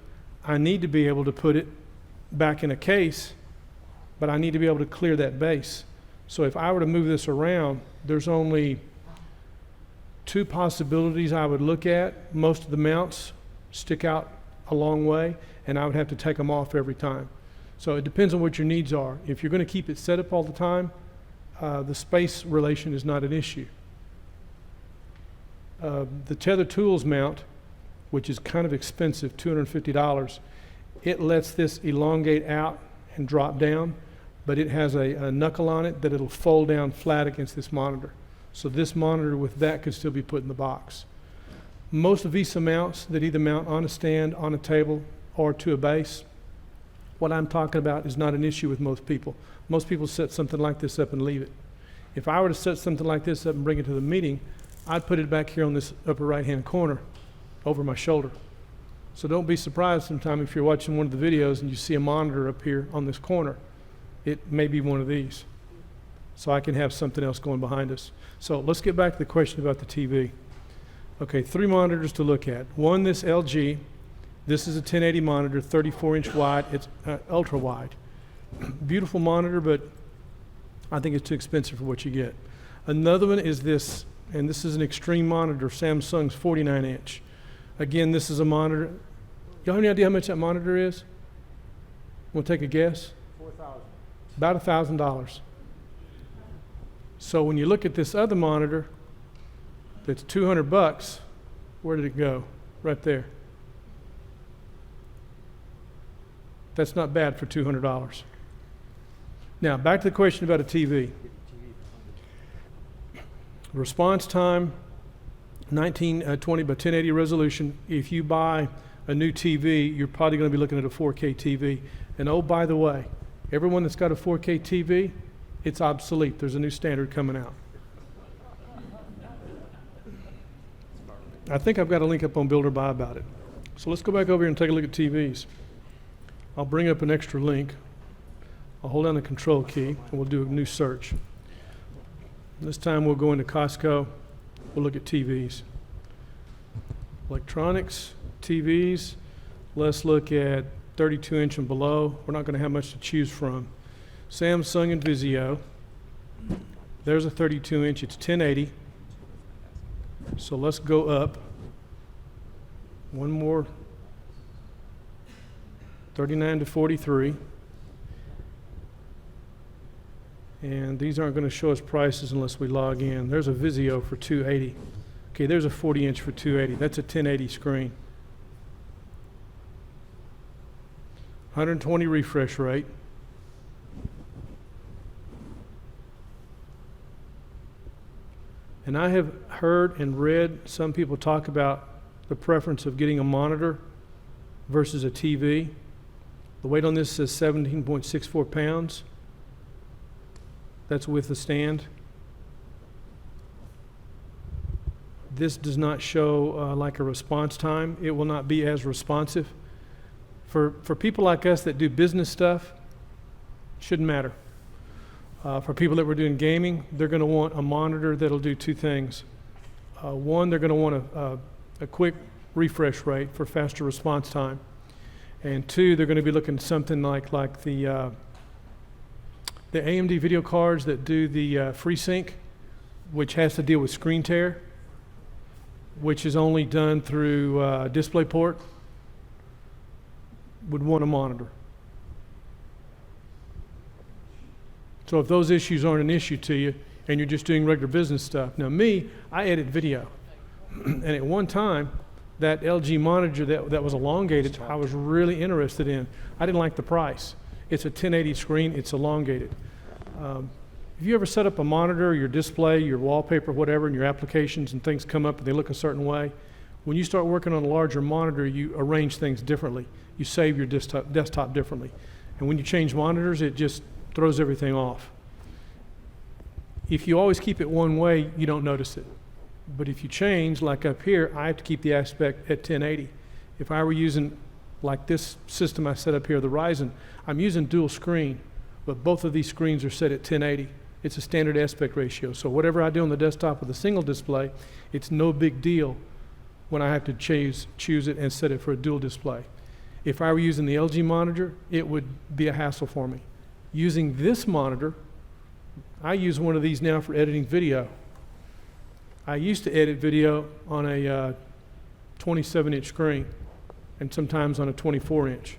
I need to be able to put it back in a case, but I need to be able to clear that base. So if I were to move this around, there's only 2 possibilities I would look at. Most of the mounts stick out a long way, and I would have to take them off every time. So it depends on what your needs are. If you're going to keep it set up all the time, the space relation is not an issue. The Tether Tools mount, which is kind of expensive, $250, it lets this elongate out and drop down, but it has a knuckle on it that it'll fold down flat against this monitor. So this monitor with that could still be put in the box. Most VESA mounts that either mount on a stand, on a table, or to a base, what I'm talking about is not an issue with most people. Most people set something like this up and leave it. If I were to set something like this up and bring it to the meeting, I'd put it back here on this upper right-hand corner over my shoulder. So don't be surprised sometime if you're watching one of the videos and you see a monitor up here on this corner. It may be one of these. So I can have something else going behind us. So let's get back to the question about the TV. Okay, 3 monitors to look at. One, this LG. This is a 1080 monitor, 34-inch wide. It's ultra wide. Beautiful monitor, but I think it's too expensive for what you get. Another one is this, and this is an extreme monitor, Samsung's 49-inch. Again, this is a monitor. Y'all have any idea how much that monitor is? Want to take a guess?
$4,000.
About $1,000. So when you look at this other monitor that's $200, where did it go? Right there. That's not bad for $200. Now, back to the question about a TV. Response time, 1920 by 1080 resolution. If you buy a new TV, you're probably going to be looking at a 4K TV. And oh, by the way, everyone that's got a 4K TV, it's obsolete. There's a new standard coming out. I think I've got a link up on Builder Buy about it. So let's go back over here and take a look at TVs. I'll bring up an extra link. I'll hold down the control key and we'll do a new search. This time we'll go into Costco. We'll look at TVs. Electronics, TVs. Let's look at 32-inch and below. We're not going to have much to choose from. Samsung and Vizio. There's a 32-inch. It's 1080. So let's go up. One more. 39 to 43. And these aren't going to show us prices unless we log in. There's a Vizio for 280. Okay, there's a 40-inch for 280. That's a 1080 screen. 120 refresh rate. And I have heard and read some people talk about the preference of getting a monitor versus a TV. The weight on this says 17.64 pounds. That's with the stand. This does not show like a response time. It will not be as responsive. For people like us that do business stuff, shouldn't matter. For people that were doing gaming, they're going to want a monitor that'll do two things. One, they're going to want a quick refresh rate for faster response time. And two, they're going to be looking at something like the AMD video cards that do the FreeSync, which has to deal with screen tear, which is only done through DisplayPort, would want a monitor. So if those issues aren't an issue to you and you're just doing regular business stuff. Now me, I edit video. And at one time, that LG monitor that was elongated, I was really interested in. I didn't like the price. It's a 1080 screen, it's elongated. If you ever set up a monitor, your display, your wallpaper, whatever, and your applications and things come up and they look a certain way, when you start working on a larger monitor, you arrange things differently. You save your desktop differently. And when you change monitors, it just throws everything off. If you always keep it one way, you don't notice it. But if you change, like up here, I have to keep the aspect at 1080. If I were using, like this system I set up here, the Ryzen, I'm using dual screen, but both of these screens are set at 1080. It's a standard aspect ratio. So whatever I do on the desktop with a single display, it's no big deal when I have to choose it and set it for a dual display. If I were using the LG monitor, it would be a hassle for me. Using this monitor, I use one of these now for editing video. I used to edit video on a 27-inch screen and sometimes on a 24-inch.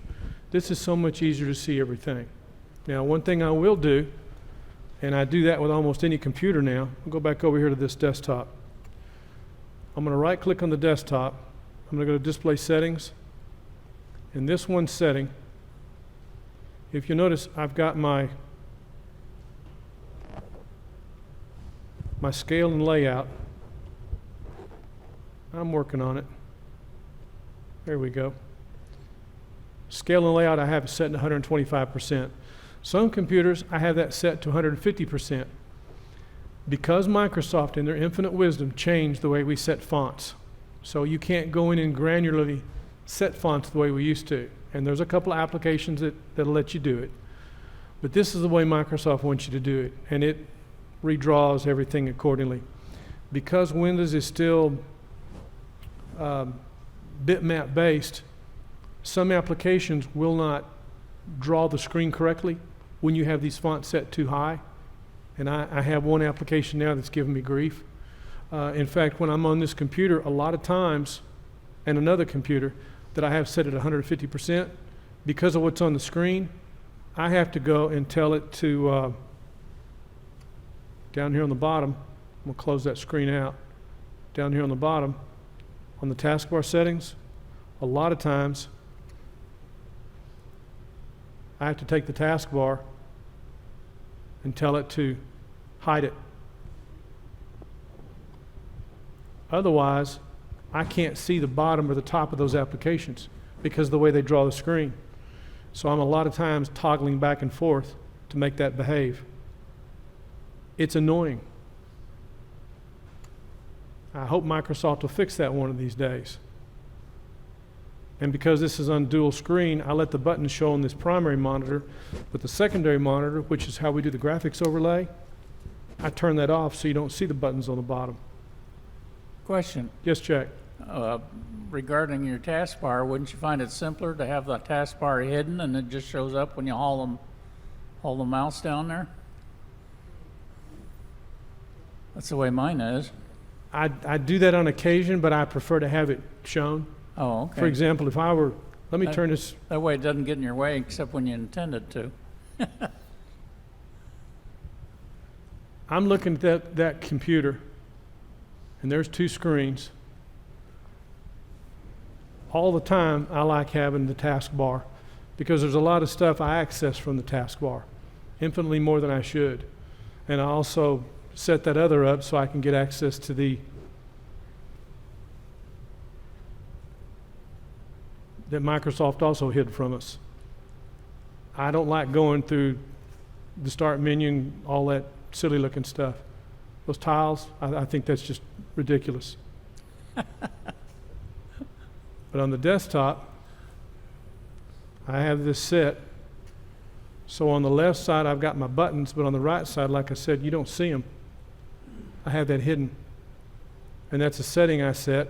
This is so much easier to see everything. Now, one thing I will do, and I do that with almost any computer now, I'll go back over here to this desktop. I'm going to right-click on the desktop. I'm going to go to Display Settings. In this one setting, if you notice, I've got my scale and layout. I'm working on it. There we go. Scale and layout I have it set to 125%. Some computers I have that set to 150%. Because Microsoft in their infinite wisdom changed the way we set fonts. So you can't go in and granularly set fonts the way we used to. And there's a couple of applications that'll let you do it. But this is the way Microsoft wants you to do it. And it redraws everything accordingly. Because Windows is still bitmap based, some applications will not draw the screen correctly when you have these fonts set too high. And I have one application now that's giving me grief. In fact, when I'm on this computer, a lot of times, and another computer that I have set at 150%, because of what's on the screen, I have to go and tell it to, down here on the bottom, I'm going to close that screen out. Down here on the bottom, on the taskbar settings, a lot of times, I have to take the taskbar and tell it to hide it. Otherwise, I can't see the bottom or the top of those applications because of the way they draw the screen. So I'm a lot of times toggling back and forth to make that behave. It's annoying. I hope Microsoft will fix that one of these days. And because this is on dual screen, I let the buttons show on this primary monitor, but the secondary monitor, which is how we do the graphics overlay, I turn that off so you don't see the buttons on the bottom.
Question,
Yes, Jack?
regarding your taskbar, wouldn't you find it simpler to have the taskbar hidden and it just shows up when you haul the mouse down there? That's the way mine is.
I do that on occasion, but I prefer to have it shown.
Oh, okay.
For example, if I were, let me turn this,
That way it doesn't get in your way except when you intend it to.
I'm looking at that computer, and there's two screens. All the time, I like having the taskbar because there's a lot of stuff I access from the taskbar, infinitely more than I should. And I also set that other up so I can get access to that Microsoft also hid from us. I don't like going through the start menu and all that silly looking stuff. Those tiles, I think that's just ridiculous. But on the desktop, I have this set. So on the left side, I've got my buttons, but on the right side, like I said, you don't see them. I have that hidden. And that's a setting I set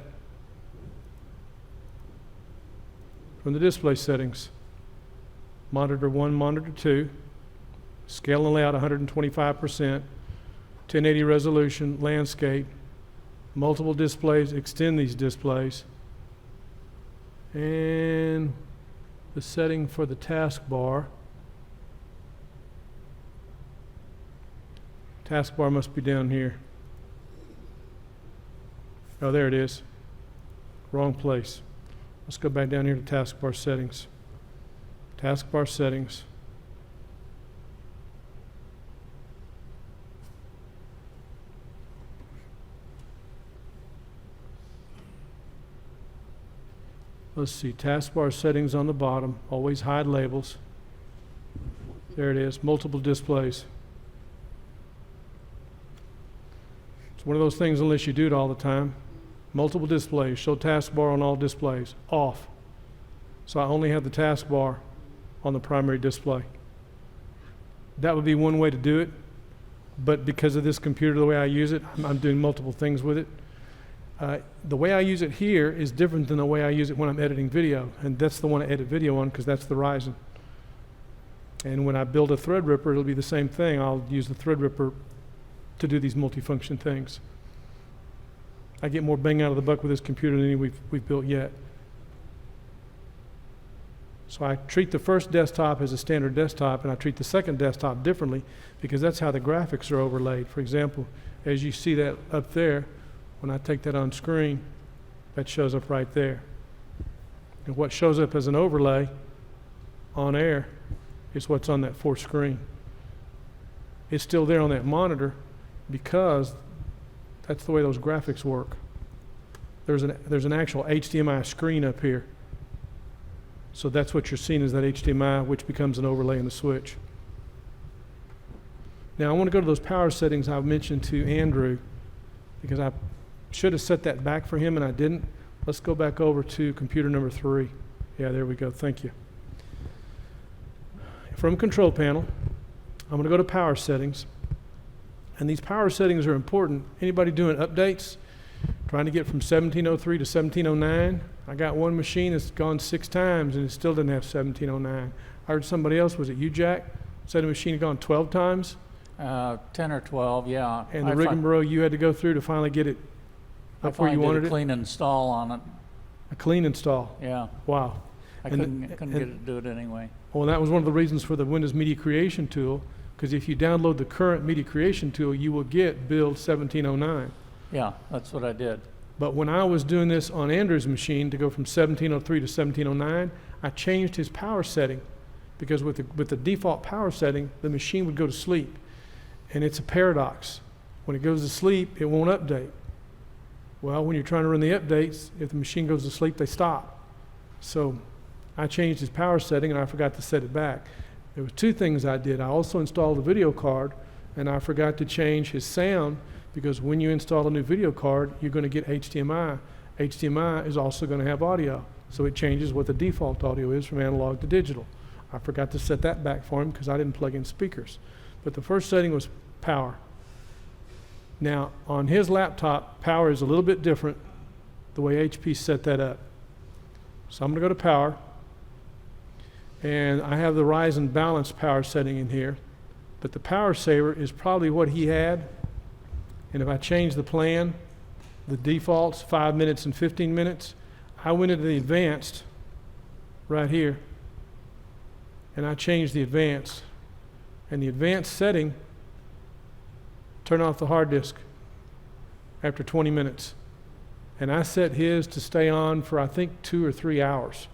from the display settings. Monitor 1, monitor 2, scale and layout 125%, 1080 resolution, landscape, multiple displays, extend these displays, and the setting for the taskbar. Taskbar must be down here. Oh, there it is. Wrong place. Let's go back down here to taskbar settings. Taskbar settings. Let's see, taskbar settings on the bottom, always hide labels. There it is, multiple displays. It's one of those things unless you do it all the time. Multiple displays, show taskbar on all displays, off. So I only have the taskbar on the primary display. That would be one way to do it, but because of this computer, the way I use it, I'm doing multiple things with it. The way I use it here is different than the way I use it when I'm editing video, and that's the one I edit video on because that's the Ryzen. And when I build a Threadripper, it'll be the same thing. I'll use the Threadripper to do these multifunction things. I get more bang out of the buck with this computer than any we've built yet. So I treat the first desktop as a standard desktop, and I treat the second desktop differently because that's how the graphics are overlaid. For example, as you see that up there, when I take that on screen, that shows up right there. And what shows up as an overlay on air is what's on that fourth screen. It's still there on that monitor because that's the way those graphics work. There's an actual HDMI screen up here. So that's what you're seeing is that HDMI, which becomes an overlay in the switch. Now I want to go to those power settings I mentioned to Andrew because I should have set that back for him and I didn't. Let's go back over to computer number 3. Yeah, there we go. Thank you. From control panel, I'm going to go to power settings. And these power settings are important. Anybody doing updates? Trying to get from 1703 to 1709? I got one machine that's gone 6 times and it still didn't have 1709. I heard somebody else, was it you, Jack? Said a machine had gone 12 times?
10 or 12, yeah.
And the rigmarole you had to go through to finally get it up where you wanted
a
it?
clean install on it.
A clean install?
Yeah.
Wow.
I couldn't get it to do it anyway.
Well, that was one of the reasons for the Windows Media Creation tool, because if you download the current Media Creation tool, you will get build 1709.
Yeah, that's what I did.
But when I was doing this on Andrew's machine to go from 1703 to 1709, I changed his power setting because with the default power setting, the machine would go to sleep. And it's a paradox. When it goes to sleep, it won't update. Well, when you're trying to run the updates, if the machine goes to sleep, they stop. So I changed his power setting and I forgot to set it back. There were 2 things I did. I also installed a video card and I forgot to change his sound because when you install a new video card, you're going to get HDMI. HDMI is also going to have audio. So it changes what the default audio is from analog to digital. I forgot to set that back for him because I didn't plug in speakers. But the first setting was power. Now, on his laptop, power is a little bit different the way HP set that up. So I'm going to go to power. And I have the Ryzen balanced power setting in here. But the power saver is probably what he had. And if I change the plan, the default's 5 minutes and 15 minutes, I went into the advanced right here. And I changed the advanced. And the advanced setting, turn off the hard disk after 20 minutes. And I set his to stay on for I think 2 or 3 hours.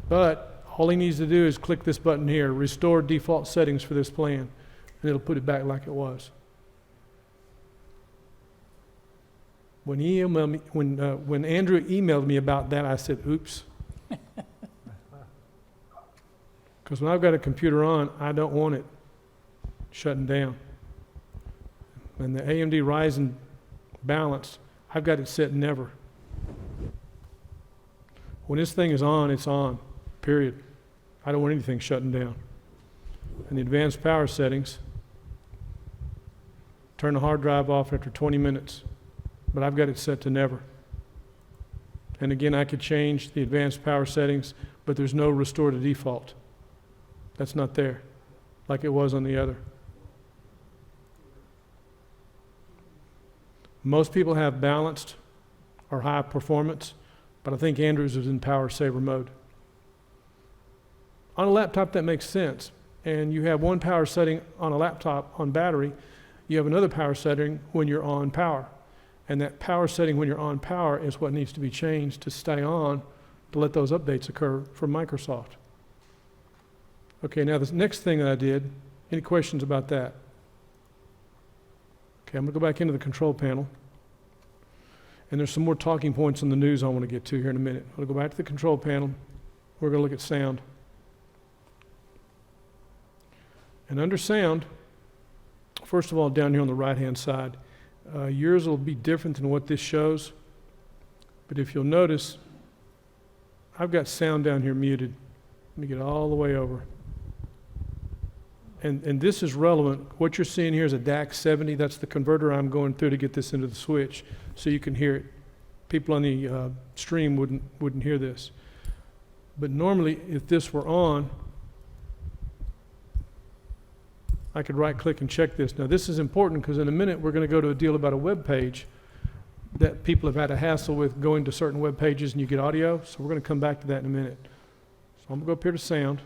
But all he needs to do is click this button here, restore default settings for this plan, and it'll put it back like it was. When he emailed me, when Andrew emailed me about that, I said, oops. Because when I've got a computer on, I don't want it shutting down. And the AMD Ryzen balance, I've got it set never. When this thing is on, it's on, period. I don't want anything shutting down. And the advanced power settings, turn the hard drive off after 20 minutes, but I've got it set to never. And again, I could change the advanced power settings, but there's no restore to default. That's not there, like it was on the other. Most people have balanced or high performance, but I think Andrew's is in power saver mode. On a laptop, that makes sense. And you have one power setting on a laptop on battery. You have another power setting when you're on power. And that power setting when you're on power is what needs to be changed to stay on to let those updates occur from Microsoft. Okay, now the next thing that I did, any questions about that? Okay, I'm going to go back into the control panel. And there's some more talking points on the news I want to get to here in a minute. I'll go back to the control panel. We're going to look at sound. And under sound, first of all, down here on the right-hand side, yours will be different than what this shows. But if you'll notice, I've got sound down here muted. Let me get all the way over. And this is relevant. What you're seeing here is a DAC 70. That's the converter I'm going through to get this into the switch so you can hear it. People on the stream wouldn't hear this. But normally, if this were on, I could right-click and check this. Now, this is important because in a minute, we're going to go to a deal about a web page that people have had a hassle with going to certain web pages and you get audio. So we're going to come back to that in a minute. So I'm going to go up here to sound.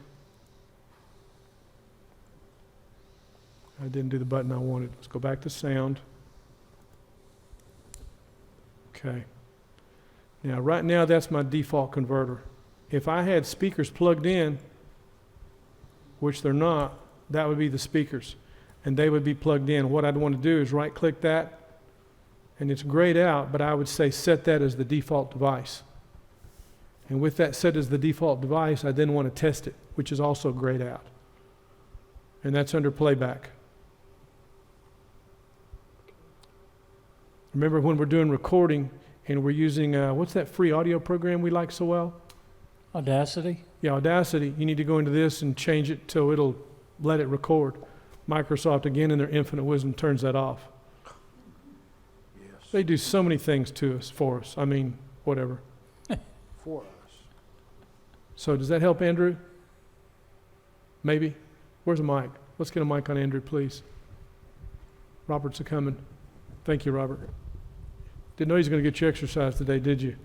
I didn't do the button I wanted. Let's go back to sound. Okay. Now, right now, that's my default converter. If I had speakers plugged in, which they're not, that would be the speakers, and they would be plugged in. What I'd want to do is right-click that, and it's grayed out, but I would say set that as the default device. And with that set as the default device, I then want to test it, which is also grayed out. And that's under playback. Remember when we're doing recording and we're using, what's that free audio program we like so well?
Audacity?
Yeah, Audacity. You need to go into this and change it till it'll let it record. Microsoft, again, in their infinite wisdom, turns that off.
Yes.
They do so many things to us, for us. I mean, whatever.
For us.
So does that help, Andrew? Maybe? Where's a mic? Let's get a mic on Andrew, please. Robert's a coming. Thank you, Robert. Didn't know he was going to get you exercise today, did you?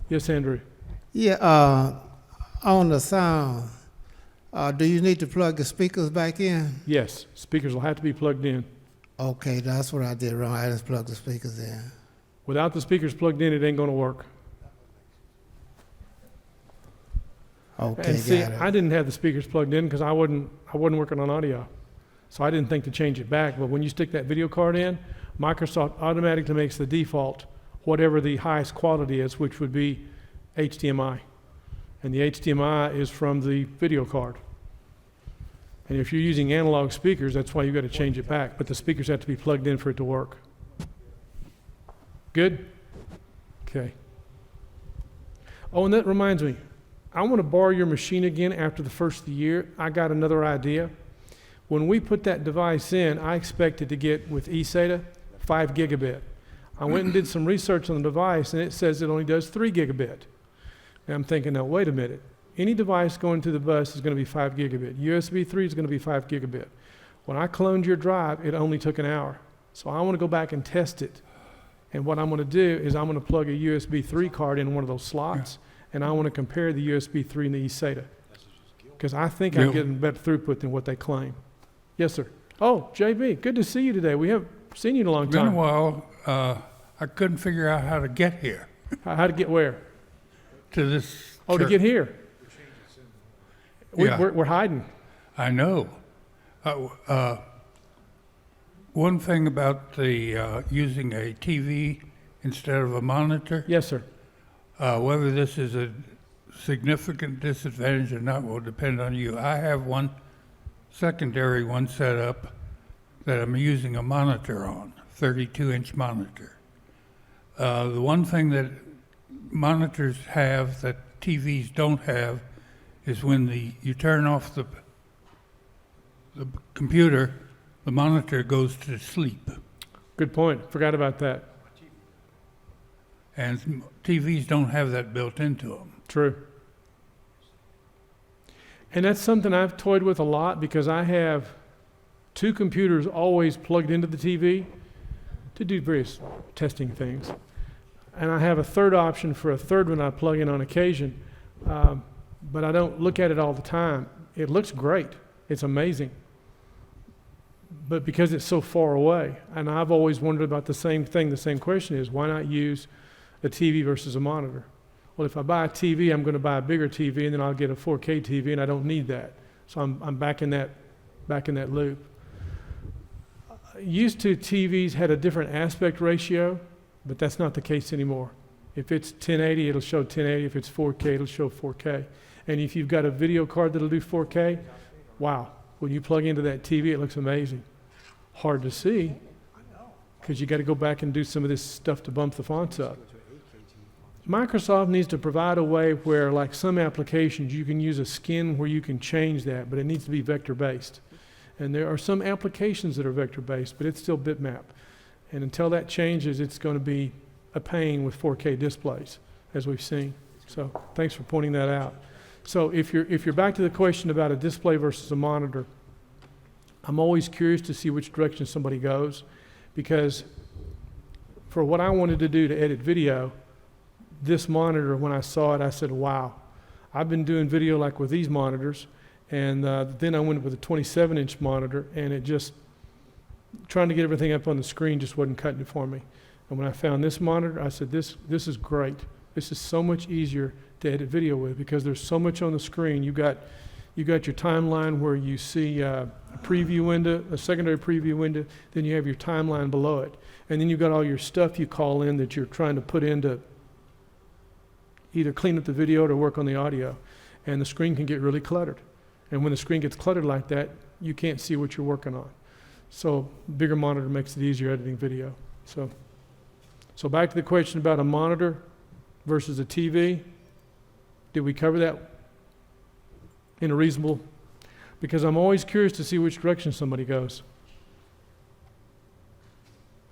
Yes, Andrew.
Yeah, on the sound, do you need to plug the speakers back in?
Yes, speakers will have to be plugged in.
Okay, that's what I did wrong. I just plugged the speakers in.
Without the speakers plugged in, it ain't going to work.
Okay,
And see,
got it.
I didn't have the speakers plugged in because I wasn't working on audio. So I didn't think to change it back. But when you stick that video card in, Microsoft automatically makes the default whatever the highest quality is, which would be HDMI. And the HDMI is from the video card. And if you're using analog speakers, that's why you've got to change it back. But the speakers have to be plugged in for it to work. Good? Okay. Oh, and that reminds me, I want to borrow your machine again after the first of the year. I got another idea. When we put that device in, I expected to get, with eSATA, 5 gigabit. I went and did some research on the device, and it says it only does 3 gigabit. And I'm thinking, now, wait a minute. Any device going to the bus is going to be 5 gigabit. USB 3 is going to be 5 gigabit. When I cloned your drive, it only took an hour. So I want to go back and test it. And what I'm going to do is I'm going to plug a USB 3 card in one of those slots, and I want to compare the USB 3 and the eSATA. Because I think I'm getting better throughput than what they claim. Yes, sir. Oh, JB, good to see you today. We have seen you in a long
Been a
time.
while. I couldn't figure out how to get here,
How to get where?
to this
Oh, to
church.
get here.
Yeah.
We're hiding.
I know. One thing about the using a TV instead of a monitor,
Yes, sir.
whether this is a significant disadvantage or not will depend on you. I have one secondary one set up that I'm using a monitor on, 32-inch monitor. The one thing that monitors have that TVs don't have is when you turn off the computer, the monitor goes to sleep.
Good point. Forgot about that.
And TVs don't have that built into them.
True. And that's something I've toyed with a lot because I have two computers always plugged into the TV to do various testing things. And I have a third option for a third one I plug in on occasion, but I don't look at it all the time. It looks great. It's amazing. But because it's so far away, and I've always wondered about the same thing, the same question is, why not use a TV versus a monitor? Well, if I buy a TV, I'm going to buy a bigger TV, and then I'll get a 4K TV, and I don't need that. So I'm back in that loop. Used to, TVs had a different aspect ratio, but that's not the case anymore. If it's 1080, it'll show 1080. If it's 4K, it'll show 4K. And if you've got a video card that'll do 4K, wow. When you plug into that TV, it looks amazing. Hard to see, because you got to go back and do some of this stuff to bump the fonts up. Microsoft needs to provide a way where, like some applications, you can use a skin where you can change that, but it needs to be vector-based. And there are some applications that are vector-based, but it's still bitmap. And until that changes, it's going to be a pain with 4K displays, as we've seen. So thanks for pointing that out. So if you're back to the question about a display versus a monitor, I'm always curious to see which direction somebody goes, because for what I wanted to do to edit video, this monitor, when I saw it, I said, wow. I've been doing video like with these monitors, and then I went with a 27-inch monitor, and it just, trying to get everything up on the screen just wasn't cutting it for me. And when I found this monitor, I said, this is great. This is so much easier to edit video with because there's so much on the screen. You got your timeline where you see a preview window, a secondary preview window, then you have your timeline below it. And then you've got all your stuff you call in that you're trying to put in to either clean up the video or to work on the audio. And the screen can get really cluttered. And when the screen gets cluttered like that, you can't see what you're working on. So bigger monitor makes it easier editing video. So back to the question about a monitor versus a TV. Did we cover that in a reasonable? Because I'm always curious to see which direction somebody goes.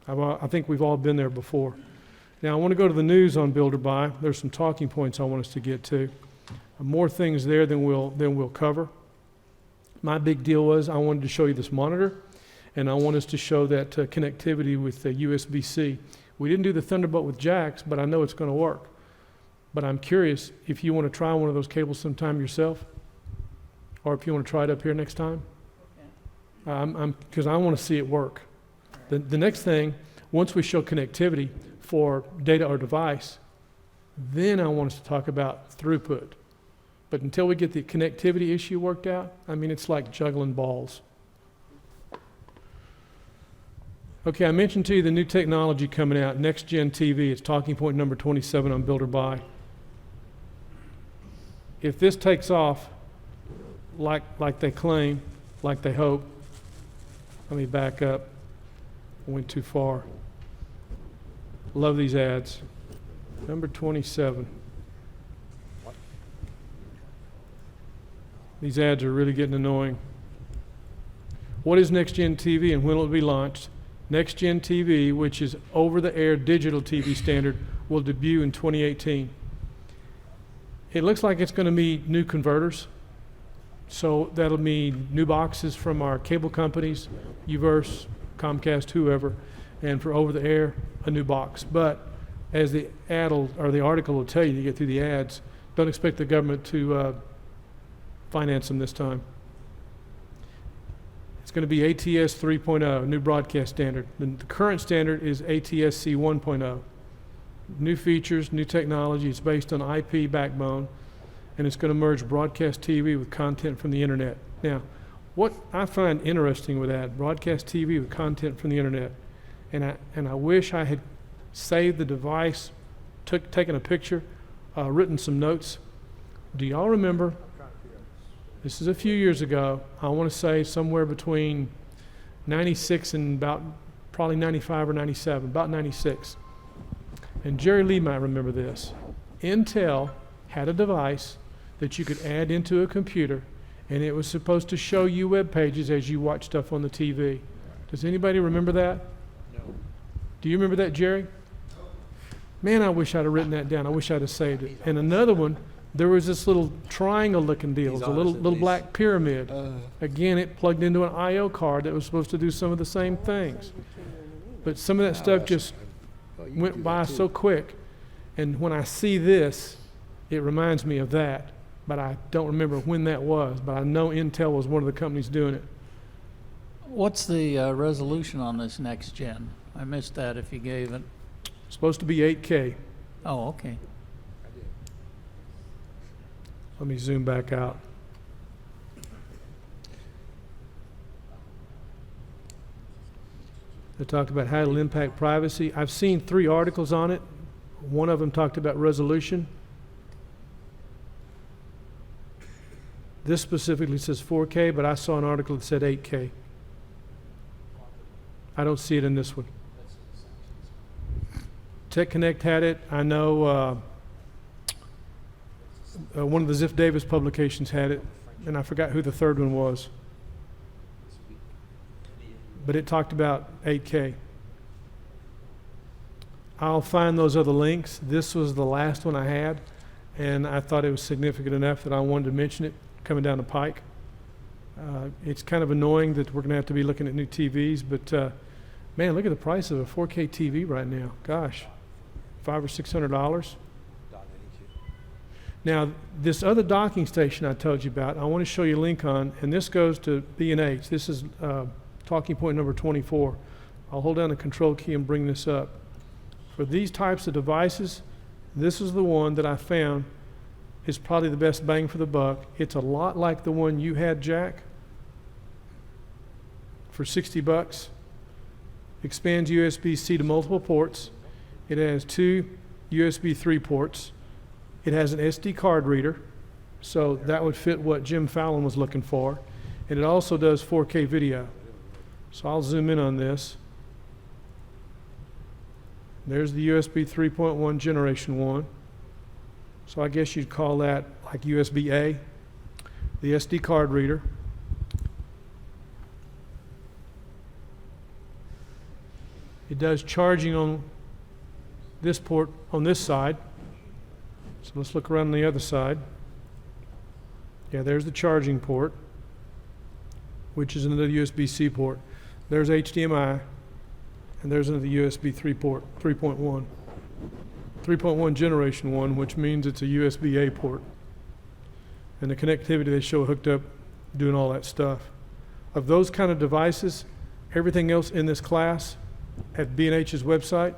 I think we've all been there before. Now I want to go to the news on Build or Buy. There's some talking points I want us to get to. More things there than we'll cover. My big deal was I wanted to show you this monitor, and I want us to show that connectivity with the USB-C. We didn't do the Thunderbolt with jacks, but I know it's going to work. But I'm curious if you want to try one of those cables sometime yourself, or if you want to try it up here next time. Because I want to see it work. The next thing, once we show connectivity for data or device, then I want us to talk about throughput. But until we get the connectivity issue worked out, I mean, it's like juggling balls. Okay, I mentioned to you the new technology coming out, Next Gen TV. It's talking point number 27 on Build or Buy. If this takes off like they claim, like they hope, let me back up. I went too far. Love these ads. Number 27. These ads are really getting annoying. What is Next Gen TV and when will it be launched? Next Gen TV, which is over-the-air digital TV standard, will debut in 2018. It looks like it's going to be new converters. So that'll mean new boxes from our cable companies, Uverse, Comcast, whoever, and for over-the-air, a new box. But as the ad or the article will tell you to get through the ads, don't expect the government to finance them this time. It's going to be ATS 3.0, new broadcast standard. The current standard is ATSC 1.0. New features, new technology. It's based on IP backbone, and it's going to merge broadcast TV with content from the internet. Now, what I find interesting with that, broadcast TV with content from the internet, and I wish I had saved the device, taken a picture, written some notes. Do y'all remember? This is a few years ago. I want to say somewhere between 96 and about probably 95 or 97, about 96. And Jerry Lee might remember this. Intel had a device that you could add into a computer, and it was supposed to show you web pages as you watch stuff on the TV. Does anybody remember that? No. Do you remember that, Jerry? Man, I wish I'd have written that down. I wish I'd have saved it. And another one, there was this little triangle-looking deal. It was a little black pyramid. Again, it plugged into an I/O card that was supposed to do some of the same things. But some of that stuff just went by so quick. And when I see this, it reminds me of that. But I don't remember when that was. But I know Intel was one of the companies doing it.
What's the resolution on this next gen? I missed that if you gave it.
It's supposed to be 8K.
Oh, okay.
Let me zoom back out. They talked about how it'll impact privacy. I've seen 3 articles on it. One of them talked about resolution. This specifically says 4K, but I saw an article that said 8K. I don't see it in this one. Tech Connect had it. I know one of the Ziff Davis publications had it, and I forgot who the third one was. But it talked about 8K. I'll find those other links. This was the last one I had, and I thought it was significant enough that I wanted to mention it coming down the pike. It's kind of annoying that we're going to have to be looking at new TVs, but man, look at the price of a 4K TV right now. Gosh, $500 or $600. Now, this other docking station I told you about, I want to show you a link on, and this goes to B&H. This is talking point number 24. I'll hold down the control key and bring this up. For these types of devices, this is the one that I found is probably the best bang for the buck. It's a lot like the one you had, Jack, for $60. Expands USB-C to multiple ports. It has 2 USB 3 ports. It has an SD card reader, so that would fit what Jim Fallon was looking for. And it also does 4K video. So I'll zoom in on this. There's the USB 3.1 Generation 1. So I guess you'd call that like USB-A. The SD card reader. It does charging on this port on this side. So let's look around on the other side. Yeah, there's the charging port, which is another USB-C port. There's HDMI, and there's another USB 3 port, 3.1. 3.1 Generation 1, which means it's a USB-A port. And the connectivity they show hooked up, doing all that stuff. Of those kind of devices, everything else in this class at B&H's website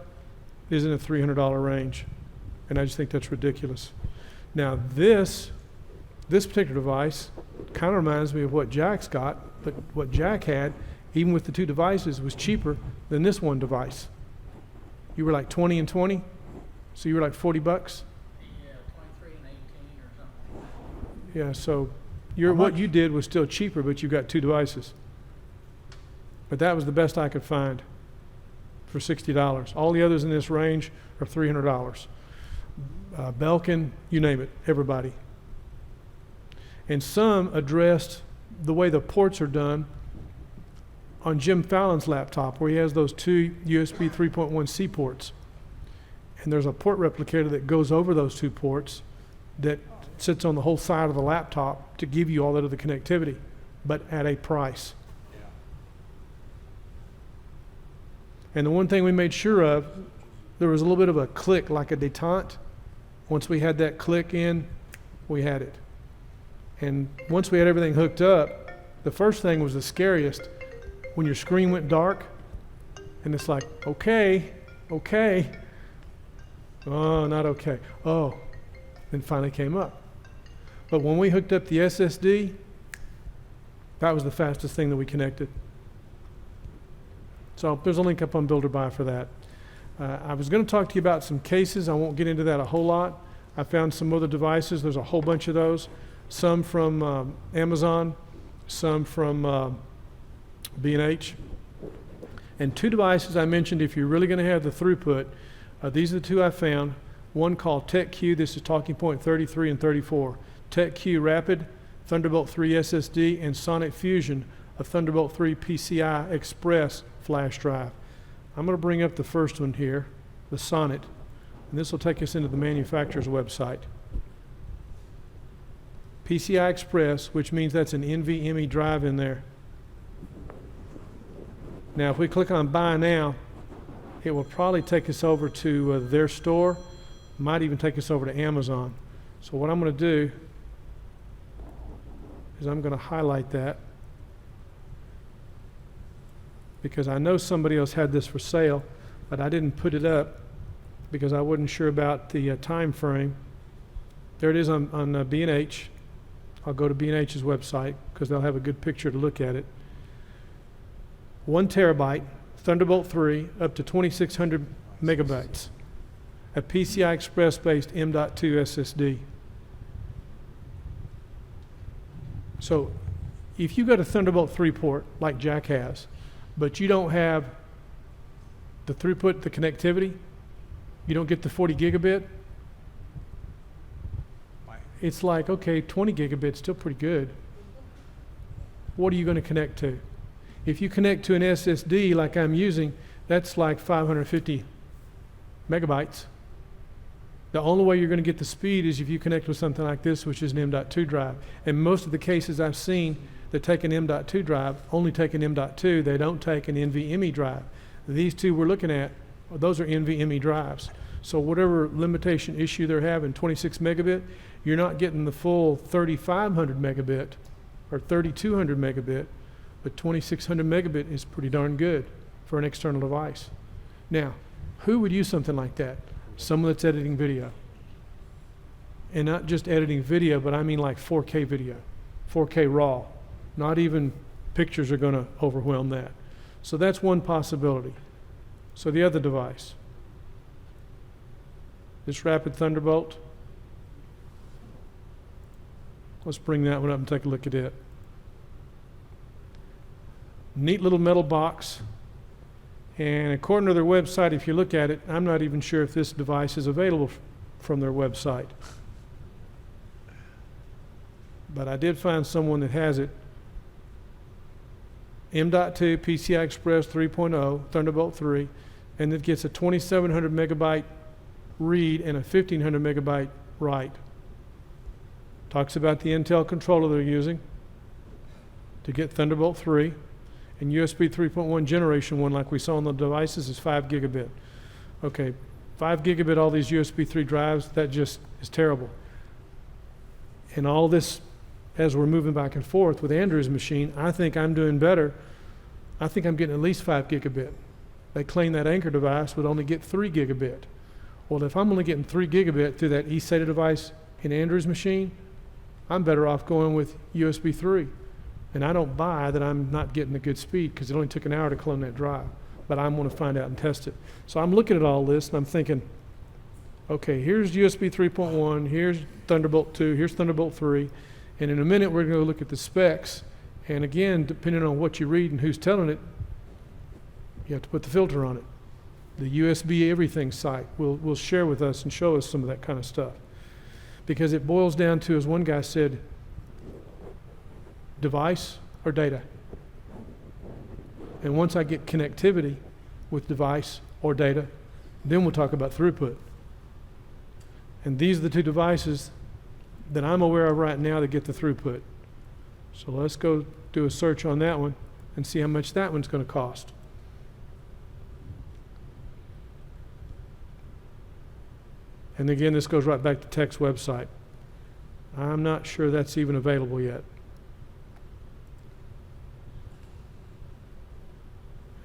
is in a $300 range. And I just think that's ridiculous. Now this particular device kind of reminds me of what Jack's got, but what Jack had, even with the 2 devices, was cheaper than this one device. You were like 20 and 20, so you were like $40.
Yeah, 23 and 18 or something.
Yeah, so what you did was still cheaper, but you got 2 devices. But that was the best I could find for $60. All the others in this range are $300. Belkin, you name it, everybody. And some addressed the way the ports are done on Jim Fallon's laptop, where he has those 2 USB 3.1C ports. And there's a port replicator that goes over those 2 ports that sits on the whole side of the laptop to give you all that other connectivity, but at a price. And the one thing we made sure of, there was a little bit of a click, like a detente. Once we had that click in, we had it. And once we had everything hooked up, the first thing was the scariest. when your screen went dark, and it's like, okay, okay. Oh, not okay. Oh, then finally came up. But when we hooked up the SSD, that was the fastest thing that we connected. So there's a link up on Builder Buy for that. I was going to talk to you about some cases. I won't get into that a whole lot. I found some other devices. There's a whole bunch of those. Some from Amazon, some from B&H. And two devices I mentioned, if you're really going to have the throughput, these are the two I found. One called TechQ. This is talking point 33 and 34. TechQ Rapid, Thunderbolt 3 SSD, and Sonic Fusion, a Thunderbolt 3 PCI Express flash drive. I'm going to bring up the first one here, the Sonnet, and this will take us into the manufacturer's website. PCI Express, which means that's an NVMe drive in there. Now, if we click on Buy Now, it will probably take us over to their store, might even take us over to Amazon. So what I'm going to do is I'm going to highlight that, because I know somebody else had this for sale, but I didn't put it up because I wasn't sure about the time frame. There it is on B&H. I'll go to B&H's website because they'll have a good picture to look at it. 1 terabyte, Thunderbolt 3, up to 2,600 megabytes. A PCI Express-based M.2 SSD. So if you got a Thunderbolt 3 port like Jack has, but you don't have the throughput, the connectivity, you don't get the 40 gigabit, it's like, okay, 20 gigabit's still pretty good. What are you going to connect to? If you connect to an SSD like I'm using, that's like 550 megabytes. The only way you're going to get the speed is if you connect with something like this, which is an M.2 drive. And most of the cases I've seen that take an M.2 drive only take an M.2. They don't take an NVMe drive. These two we're looking at, those are NVMe drives. So whatever limitation issue they're having, 26 megabit, you're not getting the full 3,500 megabit or 3,200 megabit, but 2,600 megabit is pretty darn good for an external device. Now, who would use something like that? Someone that's editing video. And not just editing video, but I mean like 4K video, 4K raw. Not even pictures are going to overwhelm that. So that's one possibility. So the other device, this Rapid Thunderbolt, let's bring that one up and take a look at it. Neat little metal box. And according to their website, if you look at it, I'm not even sure if this device is available from their website. But I did find someone that has it. M.2 PCI Express 3.0, Thunderbolt 3, and it gets a 2,700 megabyte read and a 1,500 megabyte write. Talks about the Intel controller they're using to get Thunderbolt 3. And USB 3.1 generation 1, like we saw on the devices, is 5 gigabit. Okay, 5 gigabit, all these USB 3 drives, that just is terrible. And all this, as we're moving back and forth with Andrew's machine, I think I'm doing better. I think I'm getting at least 5 gigabit. They claim that Anchor device would only get 3 gigabit. Well, if I'm only getting 3 gigabit through that eSATA device in Andrew's machine, I'm better off going with USB 3. And I don't buy that I'm not getting a good speed because it only took an hour to clone that drive. But I'm going to find out and test it. So I'm looking at all this and I'm thinking, okay, here's USB 3.1, here's Thunderbolt 2, here's Thunderbolt 3. And in a minute, we're going to look at the specs. And again, depending on what you read and who's telling it, you have to put the filter on it. The USB everything site will share with us and show us some of that kind of stuff. Because it boils down to, as one guy said, device or data. And once I get connectivity with device or data, then we'll talk about throughput. And these are the two devices that I'm aware of right now that get the throughput. So let's go do a search on that one and see how much that one's going to cost. And again, this goes right back to Tech's website. I'm not sure that's even available yet.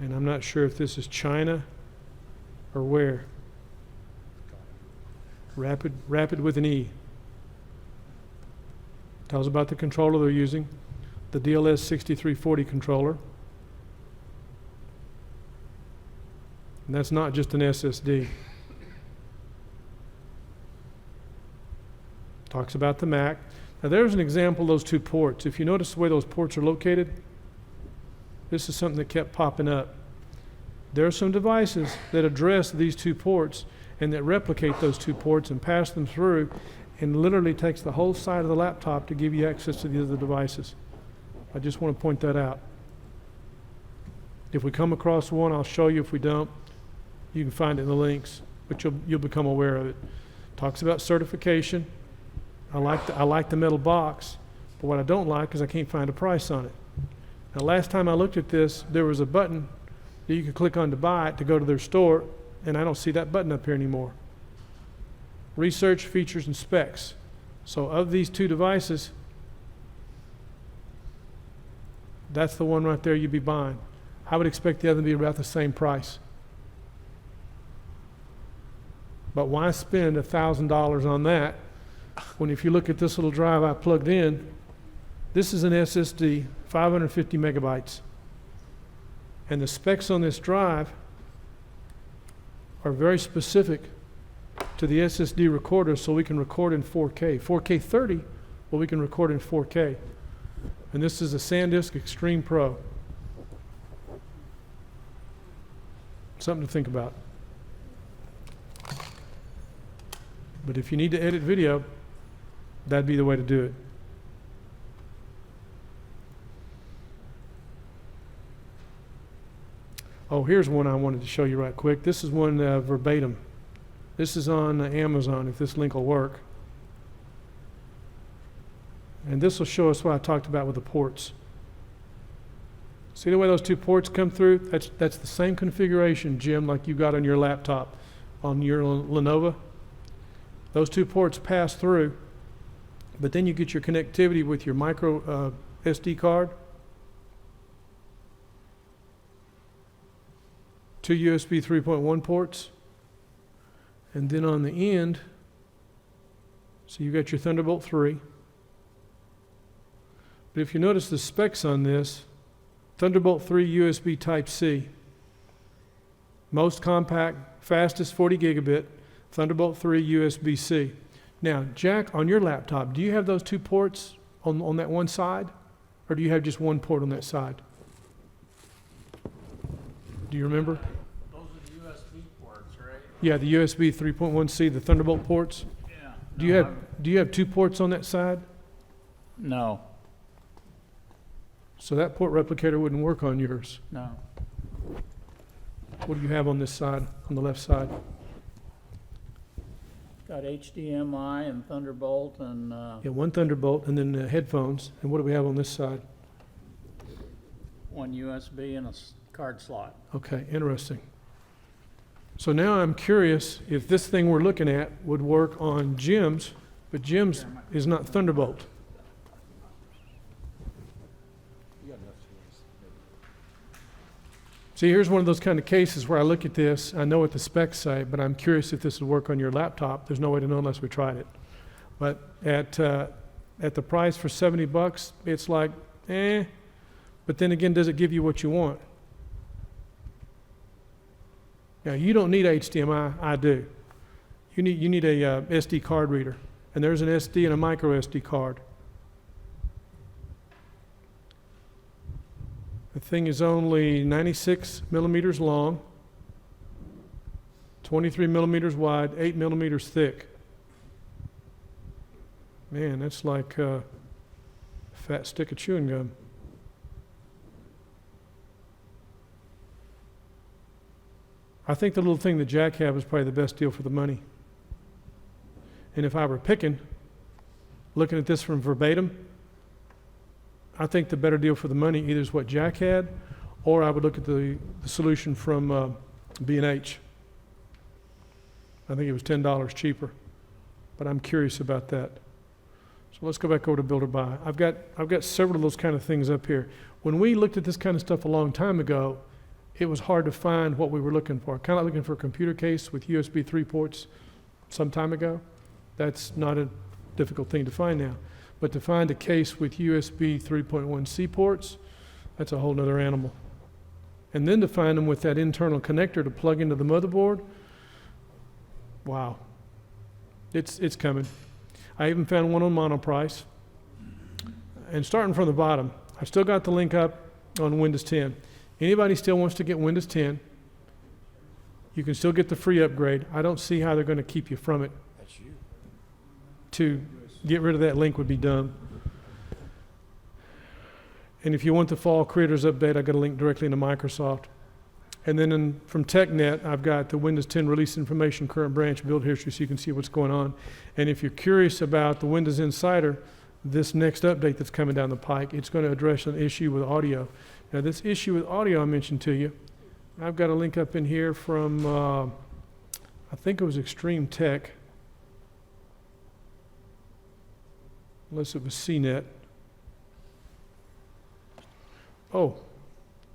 And I'm not sure if this is China or where. Rapid with an E. Tells about the controller they're using, the DLS 6340 controller. And that's not just an SSD. Talks about the Mac. Now there's an example of those two ports. If you notice the way those ports are located, this is something that kept popping up. There are some devices that address these two ports and that replicate those two ports and pass them through, and literally takes the whole side of the laptop to give you access to the other devices. I just want to point that out. If we come across one, I'll show you. If we don't, you can find it in the links, but you'll become aware of it. Talks about certification. I like the metal box, but what I don't like is I can't find a price on it. Now, last time I looked at this, there was a button that you could click on to buy it to go to their store, and I don't see that button up here anymore. Research, features, and specs. So of these two devices, that's the one right there you'd be buying. I would expect the other to be about the same price. But why spend $1,000 on that when if you look at this little drive I plugged in, this is an SSD, 550 megabytes. And the specs on this drive are very specific to the SSD recorder, so we can record in 4K. 4K 30, well, we can record in 4K. And this is a SanDisk Extreme Pro. Something to think about. But if you need to edit video, that'd be the way to do it. Oh, here's one I wanted to show you right quick. This is one verbatim. This is on Amazon, if this link will work. And this will show us what I talked about with the ports. See the way those two ports come through? That's the same configuration, Jim, like you got on your laptop, on your Lenovo. Those two ports pass through, but then you get your connectivity with your micro SD card, two USB 3.1 ports, and then on the end, so you got your Thunderbolt 3. But if you notice the specs on this, Thunderbolt 3 USB Type-C, most compact, fastest 40 gigabit, Thunderbolt 3 USB-C. Now, Jack, on your laptop, do you have those two ports on that one side? Or do you have just one port on that side? Do you remember?
Those are the USB ports, right?
Yeah, the USB 3.1C, the Thunderbolt ports.
Yeah.
Do you have two ports on that side?
No,
So that port replicator wouldn't work on yours.
no.
What do you have on this side, on the left side?
Got HDMI and Thunderbolt and,
Yeah, one Thunderbolt and then headphones. And what do we have on this side?
one USB and a card slot.
Okay, interesting. So now I'm curious if this thing we're looking at would work on Jim's, but Jim's is not Thunderbolt. See, here's one of those kind of cases where I look at this, I know what the specs say, but I'm curious if this would work on your laptop. There's no way to know unless we tried it. But at the price for $70, it's like, eh. But then again, does it give you what you want? Now, you don't need HDMI, I do. You need a SD card reader. And there's an SD and a micro SD card. The thing is only 96 millimeters long, 23 millimeters wide, 8 millimeters thick. Man, that's like a fat stick of chewing gum. I think the little thing that Jack had was probably the best deal for the money. And if I were picking, looking at this from verbatim, I think the better deal for the money either is what Jack had, or I would look at the solution from B&H. I think it was $10 cheaper, but I'm curious about that. So let's go back over to Build or Buy. I've got several of those kind of things up here. When we looked at this kind of stuff a long time ago, it was hard to find what we were looking for. Kind of looking for a computer case with USB 3 ports some time ago. That's not a difficult thing to find now. But to find a case with USB 3.1C ports, that's a whole nother animal. And then to find them with that internal connector to plug into the motherboard, wow, it's coming. I even found one on Monoprice. And starting from the bottom, I've still got the link up on Windows 10. Anybody still wants to get Windows 10, you can still get the free upgrade. I don't see how they're going to keep you from it.
That's you.
To get rid of that link would be dumb. And if you want the fall creators update, I've got a link directly into Microsoft. And then from TechNet, I've got the Windows 10 release information, current branch, build history, so you can see what's going on. And if you're curious about the Windows Insider, this next update that's coming down the pike, it's going to address an issue with audio. Now, this issue with audio I mentioned to you, I've got a link up in here from, I think it was Extreme Tech, unless it was CNET. Oh,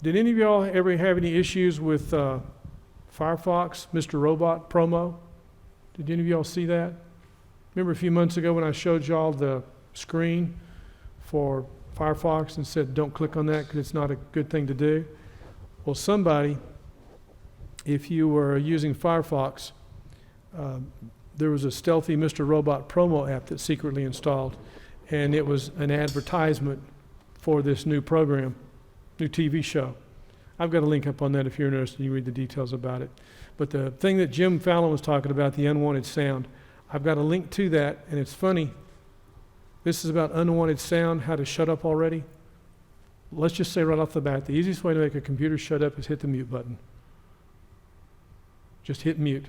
did any of y'all ever have any issues with Firefox, Mr. Robot promo? Did any of y'all see that? Remember a few months ago when I showed y'all the screen for Firefox and said don't click on that because it's not a good thing to do? Well, somebody, if you were using Firefox, there was a stealthy Mr. Robot promo app that's secretly installed, and it was an advertisement for this new program, new TV show. I've got a link up on that if you're interested. You read the details about it. But the thing that Jim Fallon was talking about, the unwanted sound, I've got a link to that, and it's funny. This is about unwanted sound, how to shut up already. Let's just say right off the bat, the easiest way to make a computer shut up is hit the mute button. Just hit mute.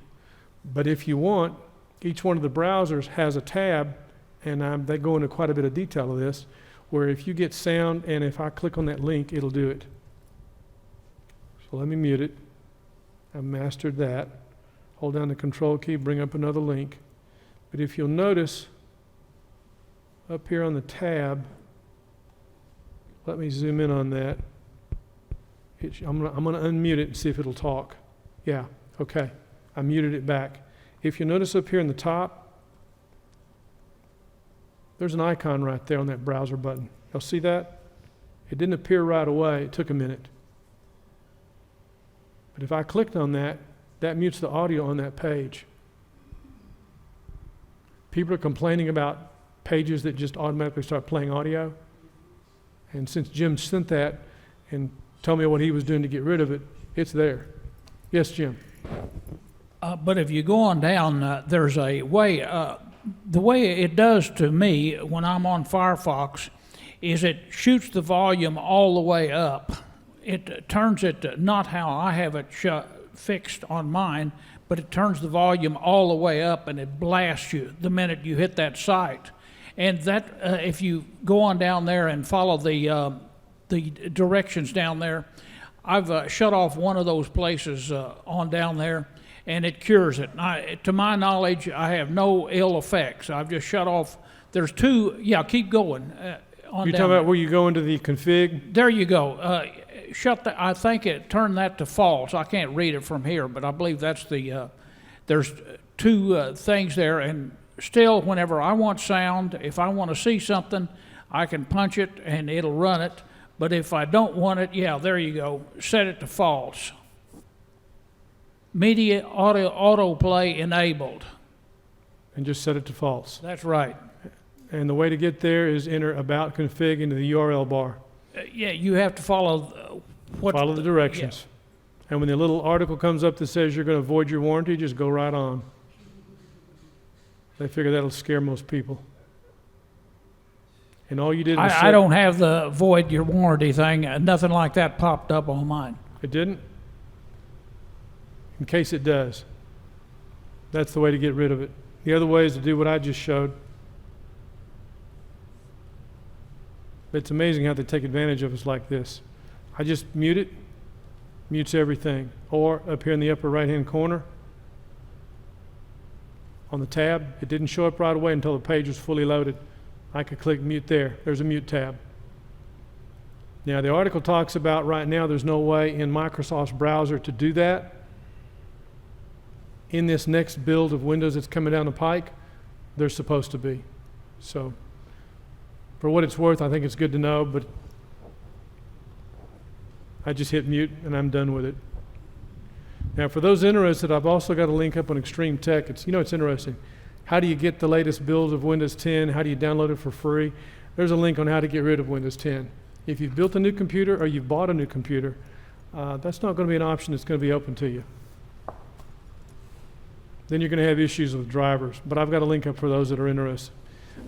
But if you want, each one of the browsers has a tab, and they go into quite a bit of detail of this, where if you get sound, and if I click on that link, it'll do it. So let me mute it. I've mastered that. Hold down the control key, bring up another link. But if you'll notice, up here on the tab, let me zoom in on that. I'm gonna unmute it and see if it'll talk. Yeah, okay, I muted it back. If you notice up here in the top, there's an icon right there on that browser button. Y'all see that? It didn't appear right away, it took a minute. But if I clicked on that, that mutes the audio on that page. People are complaining about pages that just automatically start playing audio. And since Jim sent that and told me what he was doing to get rid of it, it's there. Yes, Jim?
But if you go on down, there's a way, the way it does to me when I'm on Firefox is it shoots the volume all the way up. It turns it to not how I have it fixed on mine, but it turns the volume all the way up and it blasts you the minute you hit that site. And that, if you go on down there and follow the directions down there, I've shut off one of those places on down there, and it cures it. To my knowledge, I have no ill effects. I've just shut off. There's two. Yeah, keep going.
You're talking about where you go into the config?
There you go. I think it turned that to false. I can't read it from here, but I believe that's the. There's two things there, and still, whenever I want sound, if I want to see something, I can punch it and it'll run it. But if I don't want it, yeah, there you go. Set it to false. Media autoplay enabled.
And just set it to false.
That's right.
And the way to get there is enter about config into the URL bar.
Yeah, you have to follow
follow the directions.
Yeah.
And when the little article comes up that says you're going to void your warranty, just go right on. They figure that'll scare most people. And all you did was
I don't have the void your warranty thing. Nothing like that popped up on mine.
It didn't? In case it does. That's the way to get rid of it. The other way is to do what I just showed. It's amazing how they take advantage of us like this. I just mute it, mutes everything. Or up here in the upper right-hand corner, on the tab, it didn't show up right away until the page was fully loaded. I could click mute there. There's a mute tab. Now, the article talks about right now there's no way in Microsoft's browser to do that. In this next build of Windows that's coming down the pike, they're supposed to be. So, for what it's worth, I think it's good to know, but I just hit mute and I'm done with it. Now, for those interested, I've also got a link up on Extreme Tech. It's interesting. How do you get the latest build of Windows 10? How do you download it for free? There's a link on how to get rid of Windows 10. If you've built a new computer or you've bought a new computer, that's not going to be an option that's going to be open to you. Then you're going to have issues with drivers. But I've got a link up for those that are interested.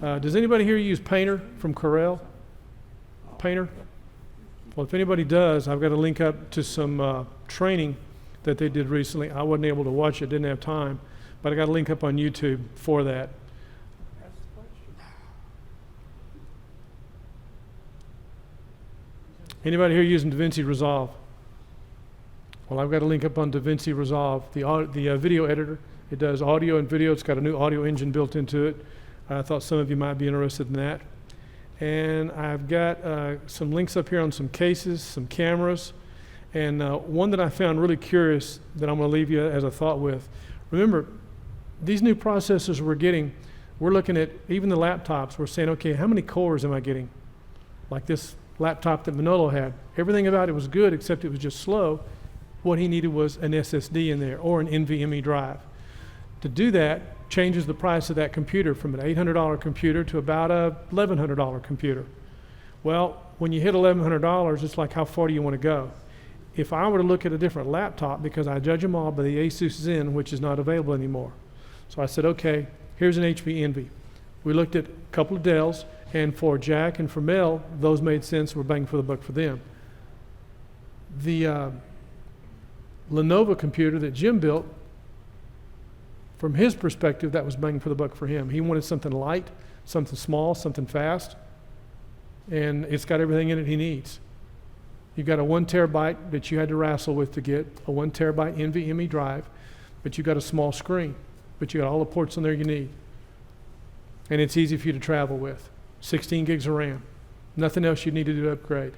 Does anybody here use Painter from Corel? Painter? Well, if anybody does, I've got a link up to some training that they did recently. I wasn't able to watch it, didn't have time, but I got a link up on YouTube for that. Anybody here using DaVinci Resolve? Well, I've got a link up on DaVinci Resolve, the video editor. It does audio and video. It's got a new audio engine built into it. I thought some of you might be interested in that. And I've got some links up here on some cases, some cameras, and one that I found really curious that I'm going to leave you as a thought with. Remember, these new processors we're getting, we're looking at even the laptops. We're saying, okay, how many cores am I getting? Like this laptop that Manolo had. Everything about it was good except it was just slow. What he needed was an SSD in there or an NVMe drive. To do that changes the price of that computer from an $800 computer to about a $1,100 computer. Well, when you hit $1,100, it's like how far do you want to go? If I were to look at a different laptop, because I judge them all by the Asus Zen, which is not available anymore. So I said, okay, here's an HP Envy. We looked at a couple of Dells, and for Jack and for Mel, those made sense. We're bang for the buck for them. The Lenovo computer that Jim built, from his perspective, that was bang for the buck for him. He wanted something light, something small, something fast, and it's got everything in it he needs. You've got a 1 terabyte that you had to wrestle with to get, a 1 terabyte NVMe drive, but you got a small screen, but you got all the ports on there you need. And it's easy for you to travel with. 16 gigs of RAM. Nothing else you need to do to upgrade.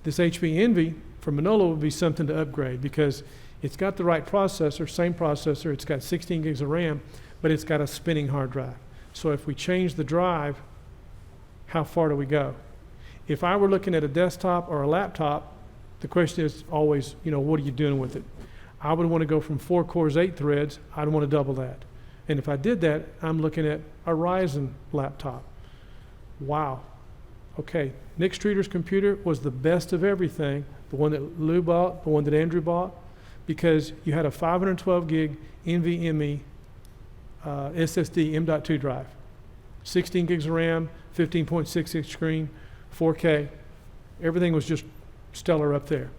This HP Envy for Manolo would be something to upgrade because it's got the right processor, same processor, it's got 16 gigs of RAM, but it's got a spinning hard drive. So if we change the drive, how far do we go? If I were looking at a desktop or a laptop, the question is always, what are you doing with it? I would want to go from 4 cores, 8 threads. I'd want to double that. And if I did that, I'm looking at a Ryzen laptop. Wow. Okay, Nick Streeter's computer was the best of everything, the one that Lou bought, the one that Andrew bought, because you had a 512 gig NVMe SSD M.2 drive, 16 gigs of RAM, 15.6 inch screen, 4K. Everything was just stellar up there.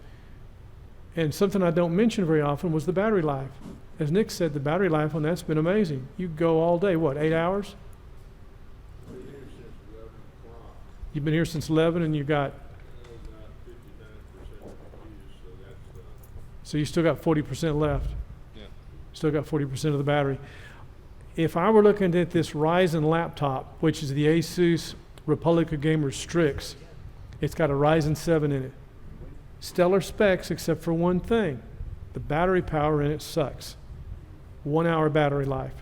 And something I don't mention very often was the battery life. As Nick said, the battery life on that's been amazing. You go all day, 8 hours? You've been here since 11 and you got... So you still got 40% left.
Yeah.
Still got 40% of the battery. If I were looking at this Ryzen laptop, which is the Asus Republica Gamer Strix, it's got a Ryzen 7 in it. Stellar specs except for one thing. The battery power in it sucks. 1 hour battery life.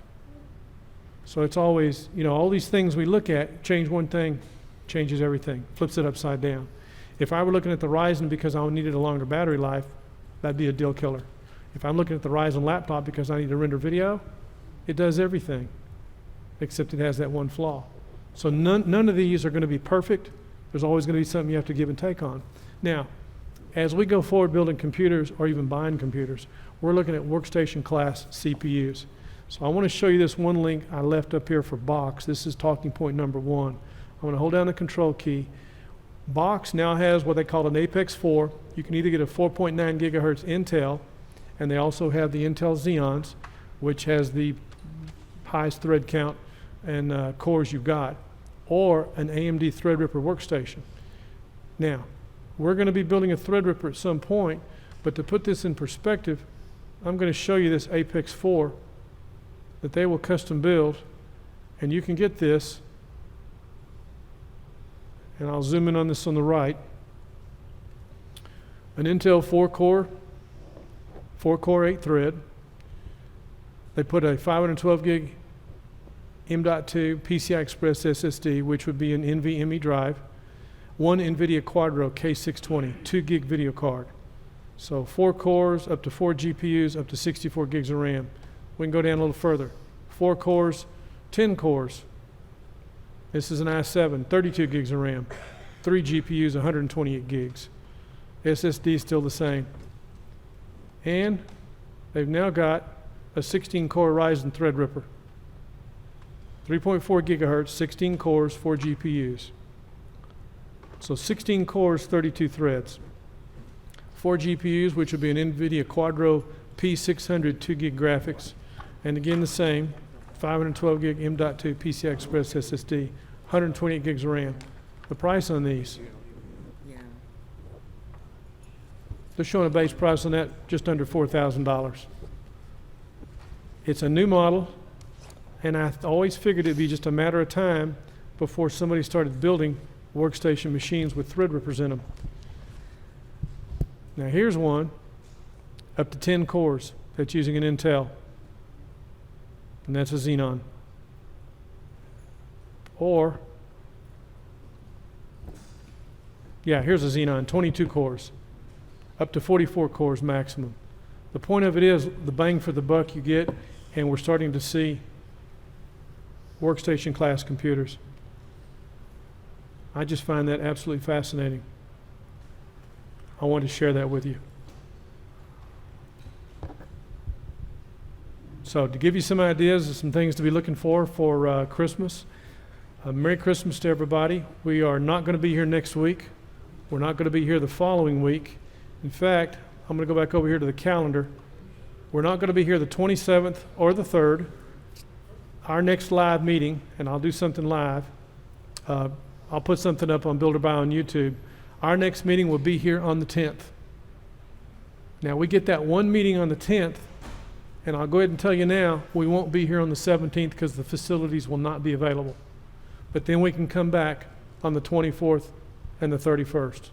So it's always, all these things we look at, change one thing, changes everything, flips it upside down. If I were looking at the Ryzen because I needed a longer battery life, that'd be a deal killer. If I'm looking at the Ryzen laptop because I need to render video, it does everything, except it has that one flaw. So none of these are going to be perfect. There's always going to be something you have to give and take on. Now, as we go forward building computers or even buying computers, we're looking at workstation class CPUs. So I want to show you this one link I left up here for Box. This is talking point number 1. I'm going to hold down the control key. Box now has what they call an Apex 4. You can either get a 4.9 gigahertz Intel, and they also have the Intel Xeons, which has the highest thread count and cores you've got, or an AMD Threadripper workstation. Now, we're going to be building a Threadripper at some point, but to put this in perspective, I'm going to show you this Apex 4 that they will custom build, and you can get this, and I'll zoom in on this on the right. an Intel 4-core, 8-thread. They put a 512 gig M.2 PCI Express SSD, which would be an NVMe drive, one NVIDIA Quadro K620, 2 gig video card. So 4 cores, up to 4 GPUs, up to 64 gigs of RAM. We can go down a little further. 4 cores, 10 cores. This is an i7, 32 gigs of RAM, 3 GPUs, 128 gigs. SSD is still the same. And they've now got a 16-core Ryzen Threadripper. 3.4 gigahertz, 16 cores, 4 GPUs. So 16 cores, 32 threads. 4 GPUs, which would be an NVIDIA Quadro P600 2 gig graphics. And again, the same, 512 gig M.2 PCI Express SSD, 128 gigs of RAM. The price on these, they're showing a base price on that just under $4,000. It's a new model, and I always figured it'd be just a matter of time before somebody started building workstation machines with Threadrippers in them. Now here's one, up to 10 cores, that's using an Intel, and that's a Xenon. Or, yeah, here's a Xenon, 22 cores, up to 44 cores maximum. The point of it is the bang for the buck you get, and we're starting to see workstation class computers. I just find that absolutely fascinating. I wanted to share that with you. So to give you some ideas of some things to be looking for Christmas, Merry Christmas to everybody. We are not going to be here next week. We're not going to be here the following week. In fact, I'm going to go back over here to the calendar. We're not going to be here the 27th or the 3rd. Our next live meeting, and I'll do something live, I'll put something up on Builder Buy on YouTube. Our next meeting will be here on the 10th. Now, we get that one meeting on the 10th, and I'll go ahead and tell you now, we won't be here on the 17th because the facilities will not be available. But then we can come back on the 24th and the 31st.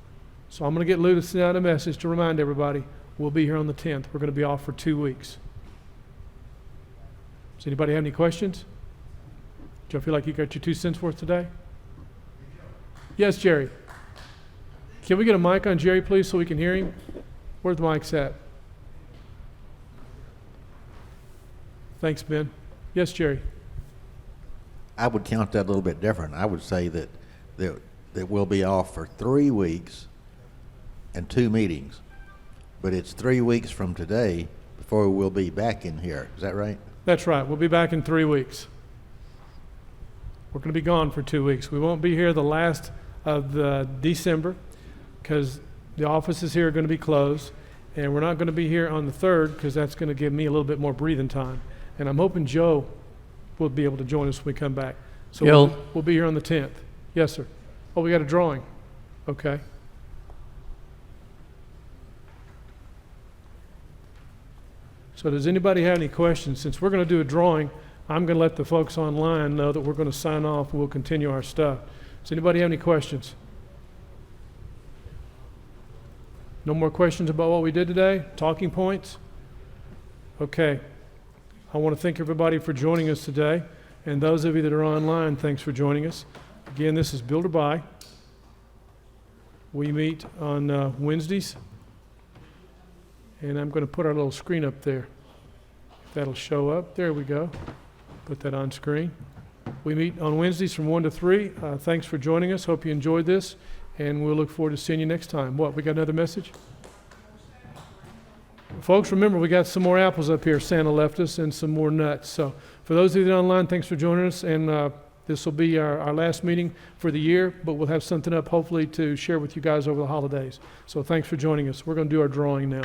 So I'm going to get Lou to send out a message to remind everybody we'll be here on the 10th. We're going to be off for 2 weeks. Does anybody have any questions? Do you feel like you got your 2 cents worth today? Yes, Jerry. Can we get a mic on Jerry, please, so we can hear him? Where's the mics at? Thanks, Ben. Yes, Jerry.
I would count that a little bit different. I would say that we'll be off for 3 weeks and 2 meetings, but it's 3 weeks from today before we'll be back in here. Is that right?
That's right. We'll be back in 3 weeks. We're going to be gone for 2 weeks. We won't be here the last of December because the offices here are going to be closed, and we're not going to be here on the 3rd because that's going to give me a little bit more breathing time. And I'm hoping Joe will be able to join us when we come back. So we'll be here on the 10th. Yes, sir. Oh, we got a drawing. Okay. So does anybody have any questions? Since we're going to do a drawing, I'm going to let the folks online know that we're going to sign off and we'll continue our stuff. Does anybody have any questions? No more questions about what we did today? Talking points? Okay. I want to thank everybody for joining us today. And those of you that are online, thanks for joining us. Again, this is Builder Buy. We meet on Wednesdays. And I'm going to put our little screen up there. If that'll show up. There we go. Put that on screen. We meet on Wednesdays from 1 to 3. Thanks for joining us. Hope you enjoyed this. And we'll look forward to seeing you next time. What, we got another message? Folks, remember, we got some more apples up here Santa left us and some more nuts. So for those of you that are online, thanks for joining us. And this will be our last meeting for the year, but we'll have something up hopefully to share with you guys over the holidays. So thanks for joining us. We're going to do our drawing now.